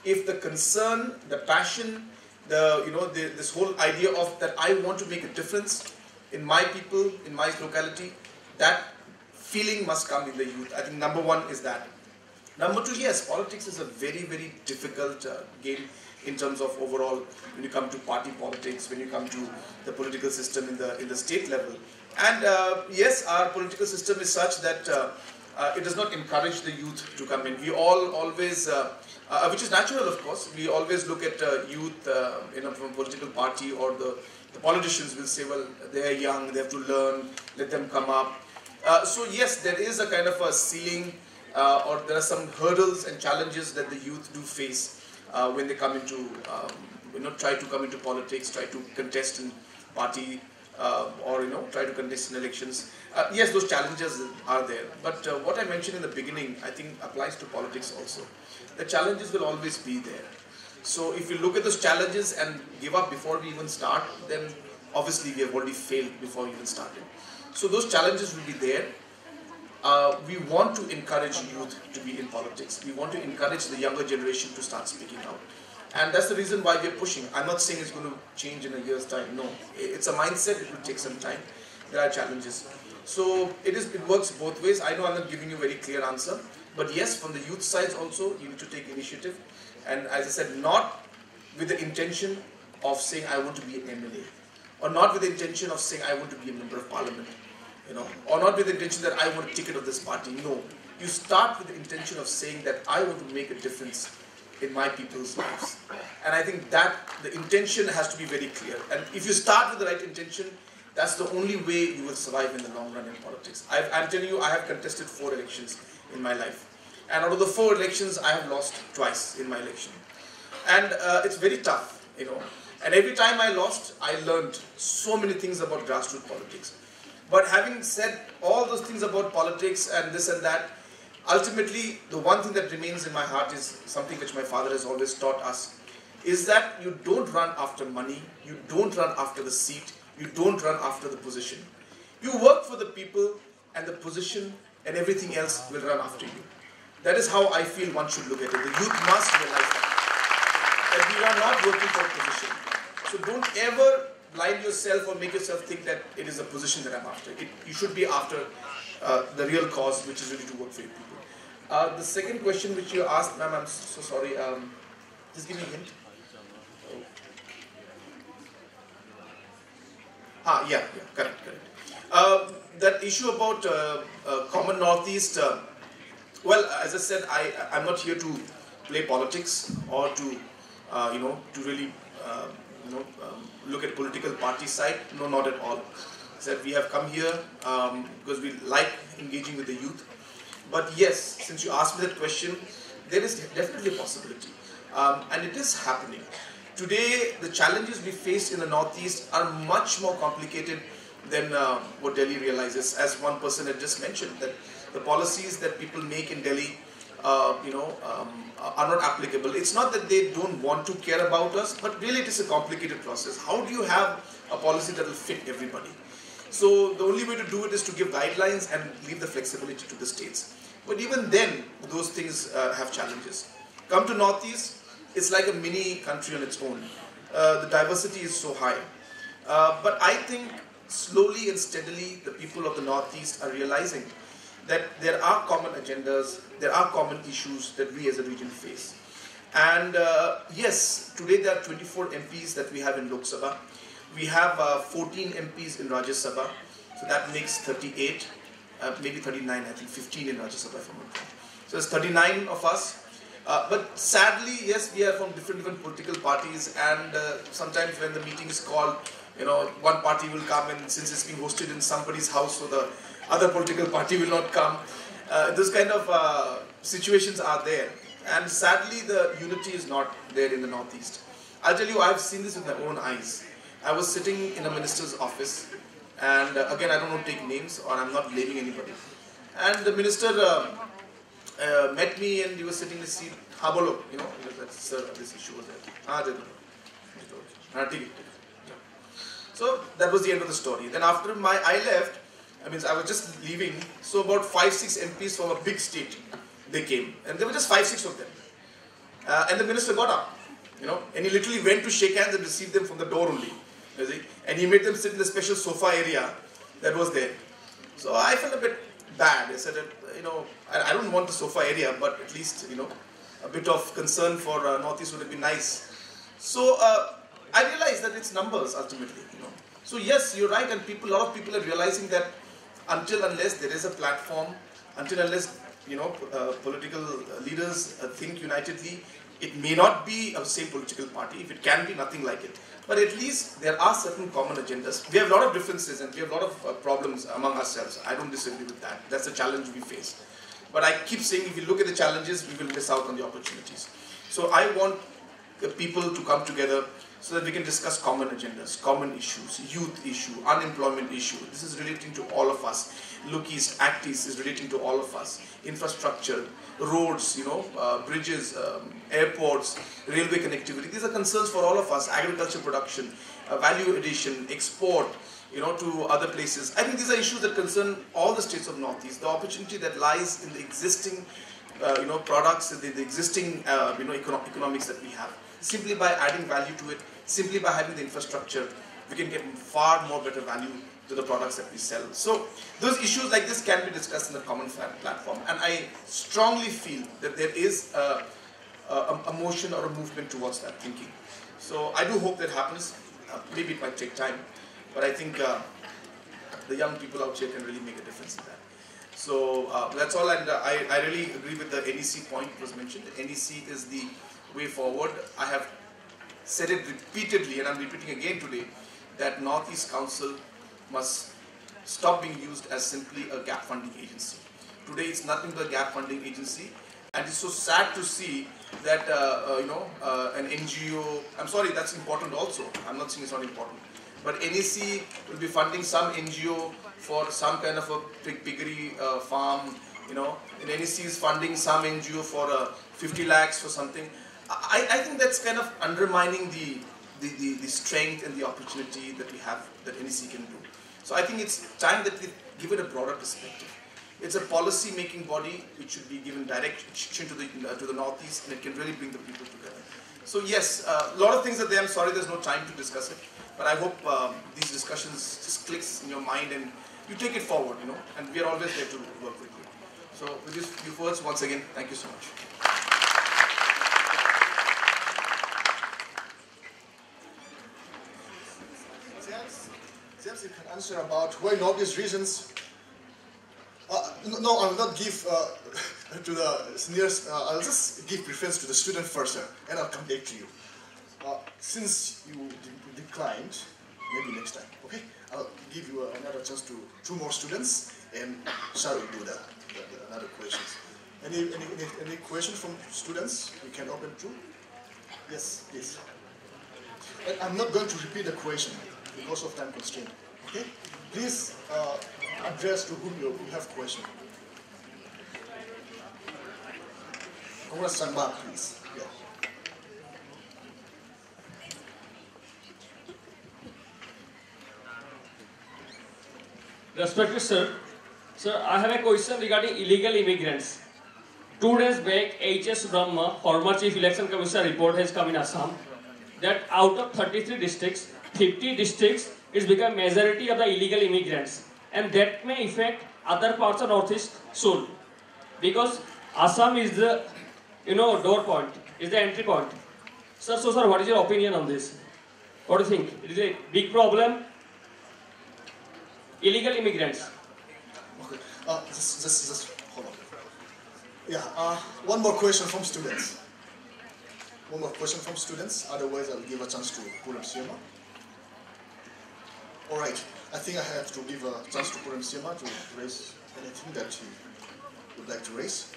Speaker 5: If the concern, the passion, this whole idea of that I want to make a difference in my people, in my locality, that feeling must come in the youth. I think number one is that. Number two, yes, politics is a very, very difficult game in terms of overall, when you come to party politics, when you come to the political system in the state level. And yes, our political system is such that it does not encourage the youth to come in. We all always, which is natural of course, we always look at youth from a political party, or the politicians will say, well, they are young, they have to learn, let them come up. So yes, there is a kind of a ceiling, or there are some hurdles and challenges that the youth do face when they come into, try to come into politics, try to contest in party, or try to contest in elections. Yes, those challenges are there. But what I mentioned in the beginning, I think applies to politics also. The challenges will always be there. So if you look at those challenges and give up before we even start, then obviously we have already failed before we even started. So those challenges will be there. We want to encourage youth to be in politics. We want to encourage the younger generation to start speaking out. And that's the reason why we're pushing. I'm not saying it's going to change in a year's time. No, it's a mindset. It will take some time. There are challenges. So it works both ways. I know I'm not giving you a very clear answer. But yes, from the youth side also, you need to take initiative. And as I said, not with the intention of saying I want to be an MLA. Or not with the intention of saying I want to be a member of parliament. Or not with the intention that I want a ticket of this party. No. You start with the intention of saying that I want to make a difference in my people's lives. And I think that the intention has to be very clear. And if you start with the right intention, that's the only way you will survive in the long run in politics. I'm telling you, I have contested 4 elections in my life. And out of the 4 elections, I have lost twice in my election. And it's very tough, And every time I lost, I learned so many things about grassroots politics. But having said all those things about politics and this and that, ultimately, the one thing that remains in my heart is something which my father has always taught us, is that you don't run after money, you don't run after the seat, you don't run after the position. You work for the people, and the position and everything else will run after you. That is how I feel one should look at it. The youth must realize that we are not working for position. So don't ever blind yourself or make yourself think that it is a position that I'm after. You should be after the real cause, which is really to work for your people. The second question which you asked, ma'am, I'm so sorry. Just give me a hint. Yeah, correct. That issue about common Northeast, well, as I said, I'm not here to play politics or to, to really, look at political party side. No, not at all. That we have come here because we like engaging with the youth. But yes, since you asked me that question, there is definitely a possibility. And it is happening. Today, the challenges we face in the Northeast are much more complicated than what Delhi realizes. As one person had just mentioned, that the policies that people make in Delhi are not applicable. It's not that they don't want to care about us, but really it is a complicated process. How do you have a policy that will fit everybody? So the only way to do it is to give guidelines and leave the flexibility to the states. But even then, those things have challenges. Come to Northeast, it's like a mini country on its own. The diversity is so high. But I think slowly and steadily, the people of the Northeast are realizing that there are common agendas, there are common issues that we as a region face. And yes, today there are 24 MPs that we have in Lok Sabha. We have 14 MPs in Rajya Sabha, so that makes 38, maybe 39, I think 15 in Rajya Sabha if I'm not wrong. So it's 39 of us. But sadly, yes, we are from different political parties, and sometimes when the meeting is called, one party will come, and since it's being hosted in somebody's house, so the other political party will not come. Those kind of situations are there. And sadly, the unity is not there in the Northeast. I'll tell you, I've seen this with my own eyes. I was sitting in a minister's office, and again, I don't want to take names, or I'm not blaming anybody. And the minister met me, and he was sitting in the seat. Ha bolo, sir, this issue was there. So that was the end of the story. Then after I left, I was just leaving. So about 5-6 MPs from a big state, they came, and there were just 5-6 of them. And the minister got up, and he literally went to shake hands and receive them from the door only. And he made them sit in the special sofa area that was there. So I felt a bit bad. I said, I don't want the sofa area, but at least, a bit of concern for Northeast would have been nice. So I realized that it's numbers ultimately, So yes, you're right, and a lot of people are realizing that until unless there is a platform, until unless, political leaders think unitedly, it may not be a same political party. If it can be, nothing like it. But at least there are certain common agendas. We have a lot of differences and we have a lot of problems among ourselves. I don't disagree with that. That's a challenge we face. But I keep saying if we look at the challenges, we will miss out on the opportunities. So I want people to come together so that we can discuss common agendas, common issues, youth issue, unemployment issue. This is relating to all of us. Look East, Act East is relating to all of us. Infrastructure, roads, bridges, airports, railway connectivity. These are concerns for all of us. Agriculture production, value addition, export, to other places. I think these are issues that concern all the states of Northeast. The opportunity that lies in the existing, products, the existing, economics that we have. Simply by adding value to it, simply by having the infrastructure, we can get far more better value to the products that we sell. So those issues like this can be discussed in a common platform, and I strongly feel that there is a motion or a movement towards that thinking. So I do hope that happens. Maybe it might take time, but I think the young people out here can really make a difference in that. So that's all, and I really agree with the NEC point that was mentioned. NEC is the way forward. I have said it repeatedly, and I'm repeating again today, that Northeast Council must stop being used as simply a gap funding agency. Today it's nothing but a gap funding agency, and it's so sad to see that an NGO, I'm sorry, that's important also, I'm not saying it's not important, but NEC will be funding some NGO for some kind of a piggery farm, and NEC is funding some NGO for 50 lakhs for something. I think that's kind of undermining the strength and the opportunity that we have, that NEC can do. So I think it's time that we give it a broader perspective. It's a policy-making body which should be given direction to the Northeast, and it can really bring the people together. So yes, a lot of things are there. I'm sorry there's no time to discuss it, but I hope these discussions just clicks in your mind and you take it forward, and we are always there to work with you. So with these few words, once again, thank you so much.
Speaker 6: James, you can answer about why Northeast regions. No, I will not give to the seniors. I'll just give preference to the student first, and I'll come back to you. Since you declined, maybe next time. Okay, I'll give you another chance to 2 more students, and Shri will do the another questions. Any questions from students? We can open to. Yes, please. And I'm not going to repeat the question because of time constraint. Okay, please address to whom you have question. Conrad Sangma, please. Yeah.
Speaker 13: Respected sir, I have a question regarding illegal immigrants. 2 days back, H.S. Brahma, former Chief Election Commissioner, report has come in Assam that out of 33 districts, 50 districts is become majority of the illegal immigrants, and that may affect other parts of Northeast soon, because Assam is the door point, is the entry point. Sir, what is your opinion on this? What do you think? It is a big problem. Illegal immigrants.
Speaker 6: Okay, just hold on. Yeah, one more question from students. One more question from students, otherwise I'll give a chance to Puram Siyama. Alright, I think I have to give a chance to Puram Siyama to raise anything that he would like to raise.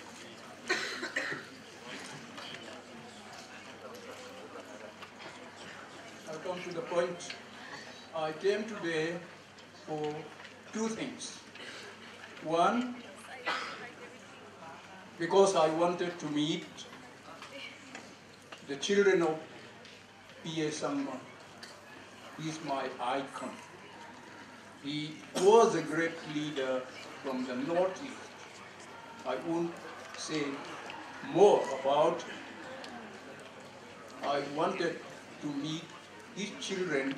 Speaker 14: I'll come to the point. I came today for two things. One, because I wanted to meet the children of P.A. Sangma. He is my icon. He was a great leader from the Northeast. I won't say more about it. I wanted to meet these children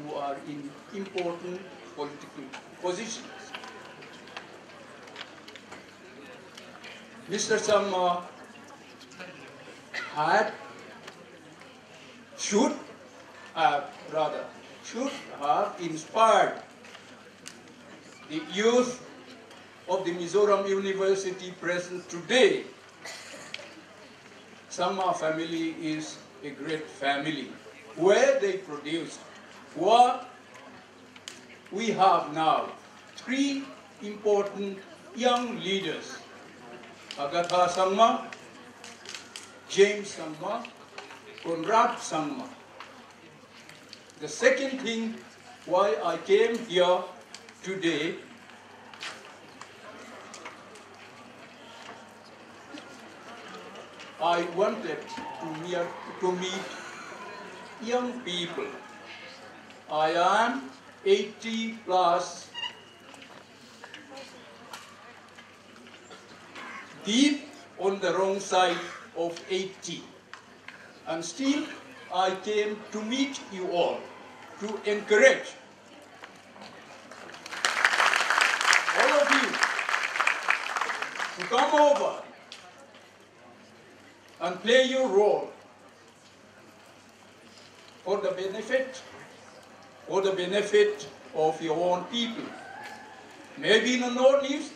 Speaker 14: who are in important political positions. Mr. Sangma should have inspired the youth of the Mizoram University present today. Sangma family is a great family where they produced what we have now, three important young leaders: Agatha Sangma, James Sangma, Conrad Sangma. The second thing why I came here today, I wanted to meet young people. I am 80 plus, deep on the wrong side of 80. And still, I came to meet you all, to encourage all of you to come over and play your role for the benefit of your own people. Maybe in the Northeast,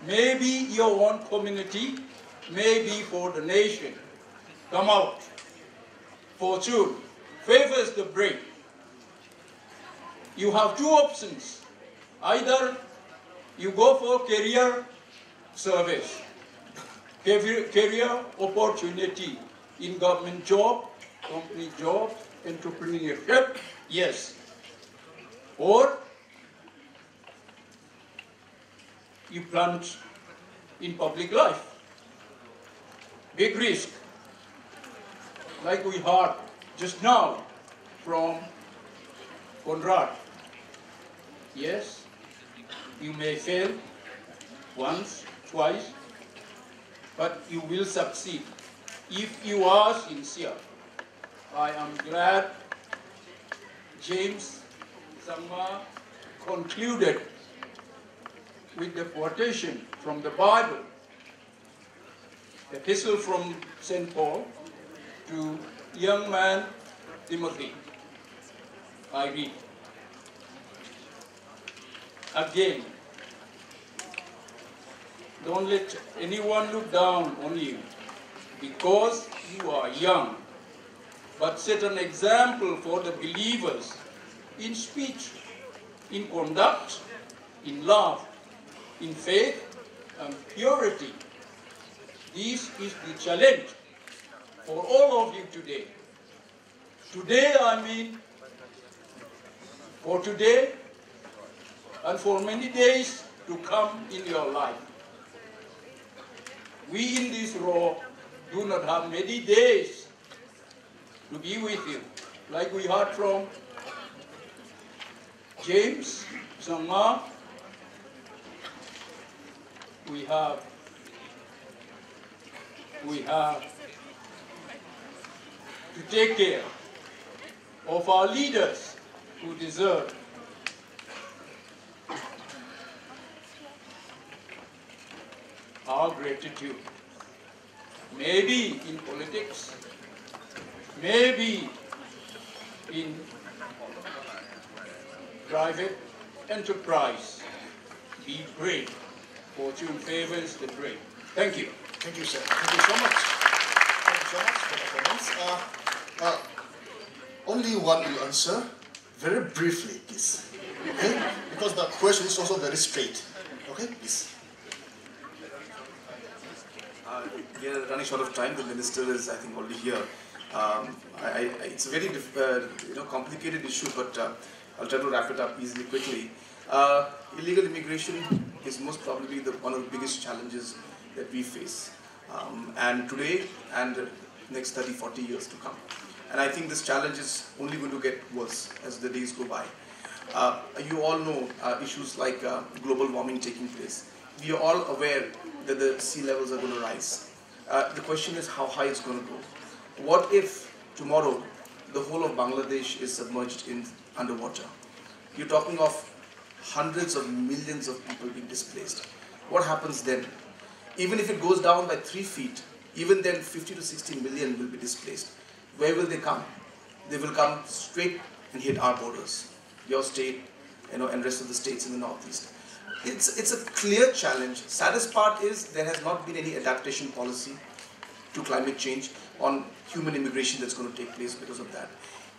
Speaker 14: maybe your own community, maybe for the nation. Come out. Fortune favors the brave. You have two options. Either you go for career service, career opportunity in government job, company job, entrepreneurship, yes. Or you plunge in public life. Big risk. Like we heard just now from Conrad. Yes, you may fail once, twice, but you will succeed if you are sincere. I am glad James Sangma concluded with the quotation from the Bible, the epistle from St. Paul to young man Timothy. I read. Again, don't let anyone look down on you because you are young, but set an example for the believers in speech, in conduct, in love, in faith and purity. This is the challenge for all of you today. Today, I mean, for today and for many days to come in your life. We in this row do not have many days to be with you. Like we heard from James Sangma, we have to take care of our leaders who deserve our gratitude. Maybe in politics, maybe in private enterprise. Be brave. Fortune favors the brave. Thank you.
Speaker 6: Thank you, sir. Thank you so much. Thank you so much for the comments. Only one will answer, very briefly, please. Okay? Because the question is also very straight. Okay, please.
Speaker 5: We are running short of time. The minister is, I think, already here. It's a very complicated issue, but I'll try to wrap it up easily, quickly. Illegal immigration is most probably one of the biggest challenges that we face. And today and the next 30, 40 years to come. And I think this challenge is only going to get worse as the days go by. You all know issues like global warming taking place. We are all aware that the sea levels are going to rise. The question is how high it's going to go. What if tomorrow the whole of Bangladesh is submerged in underwater? You're talking of hundreds of millions of people being displaced. What happens then? Even if it goes down by 3 feet, even then 50 to 60 million will be displaced. Where will they come? They will come straight and hit our borders, your state, and rest of the states in the northeast. It's a clear challenge. Saddest part is there has not been any adaptation policy to climate change on human immigration that's going to take place because of that.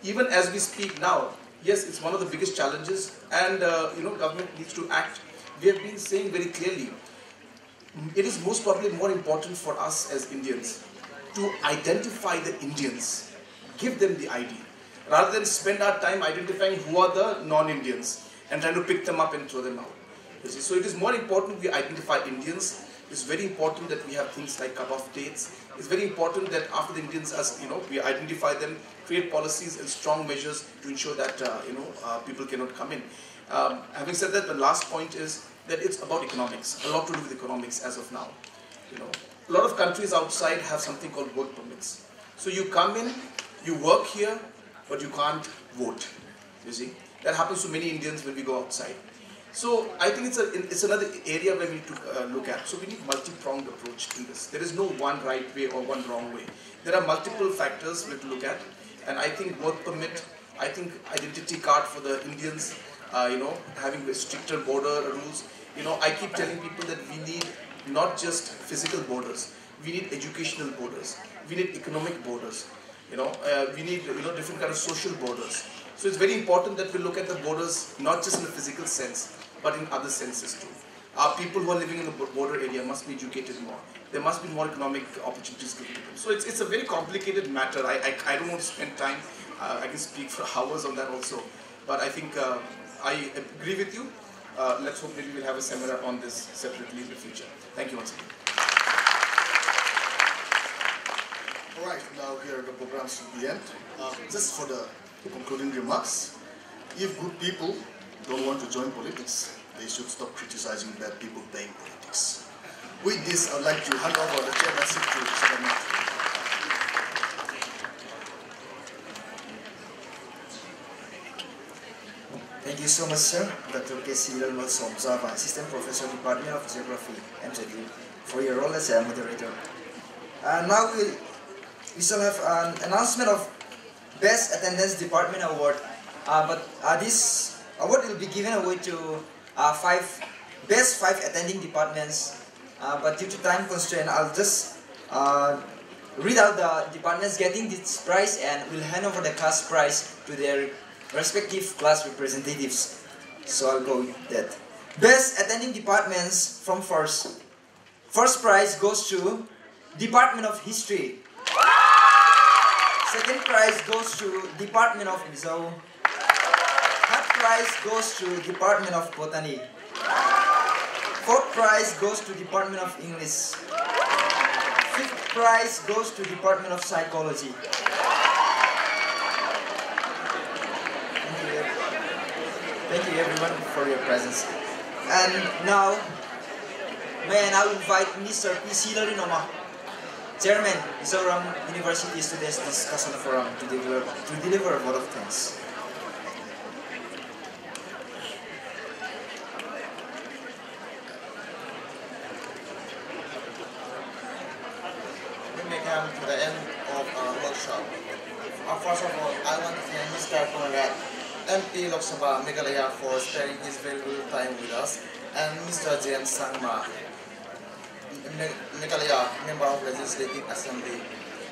Speaker 5: Even as we speak now, yes, it's one of the biggest challenges, and government needs to act. We have been saying very clearly, it is most probably more important for us as Indians to identify the Indians, give them the ID, rather than spend our time identifying who are the non-Indians and trying to pick them up and throw them out. You see? So it is more important we identify Indians. It's very important that we have things like cut-off dates. It's very important that after the Indians, we identify them, create policies and strong measures to ensure that people cannot come in. Having said that, the last point is that it's about economics. A lot to do with economics as of now. A lot of countries outside have something called work permits. So you come in, you work here, but you can't vote. You see, that happens to many Indians when we go outside. So I think it's another area where we need to look at. So we need multi-pronged approach in this. There is no one right way or one wrong way. There are multiple factors we have to look at, and I think work permit, I think identity card for the Indians, having stricter border rules. I keep telling people that we need not just physical borders. We need educational borders. We need economic borders. We need different kind of social borders. So it's very important that we look at the borders not just in the physical sense, but in other senses too. Our people who are living in the border area must be educated more. There must be more economic opportunities given to them. So it's a very complicated matter. I don't want to spend time. I can speak for hours on that also. But I think I agree with you. Let's hope maybe we'll have a seminar on this separately in the future. Thank you once again.
Speaker 6: All right, now here the program's to the end. Just for the concluding remarks, if good people don't want to join politics, they should stop criticizing bad people playing politics. With this, I'd like to hand over the chairmanship to Sabha.
Speaker 1: Thank you so much, sir, Dr. K.C. from Sabha, Assistant Professor, Department of Geography, MZU, for your role as a moderator. Now we shall have an announcement of Best Attendance Department Award, but this award will be given away to best five attending departments, but due to time constraint, I'll just read out the departments getting this prize and will hand over the class prize to their respective class representatives. So I'll go with that. Best attending departments from first. First prize goes to Department of History. Second prize goes to Department of Zoo. Third prize goes to Department of Botany. Fourth prize goes to Department of English. Fifth prize goes to Department of Psychology. Thank you everyone for your presence. And now May I now invite Mr. P.C. Larinoma, Chairman, Mizoram University Students Discussion Forum, to deliver a vote of thanks.
Speaker 15: We may come to the end of our workshop. First of all, I want to thank Mr. Conrad, MP Lok Sabha Meghalaya, for sparing his valuable time with us, and Mr. James Sangma, Meghalaya, Member of Legislative Assembly,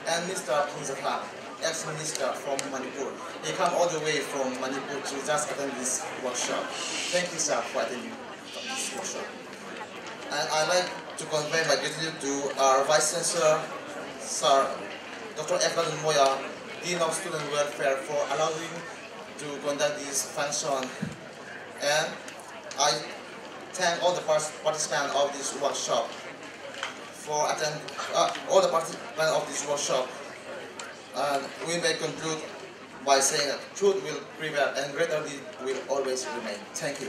Speaker 15: and Mr. Punjaphan, ex-minister from Manipur. He came all the way from Manipur to just attend this workshop. Thank you, sir, for attending this workshop. And I'd like to convey my gratitude to our Vice Chancellor, Sir Dr. Eklan Moya, Dean of Student Welfare, for allowing to conduct this function. And I thank all the participants of this workshop for attending all the participants of this workshop. And we may conclude by saying that truth will prevail and greater deed will always remain. Thank you.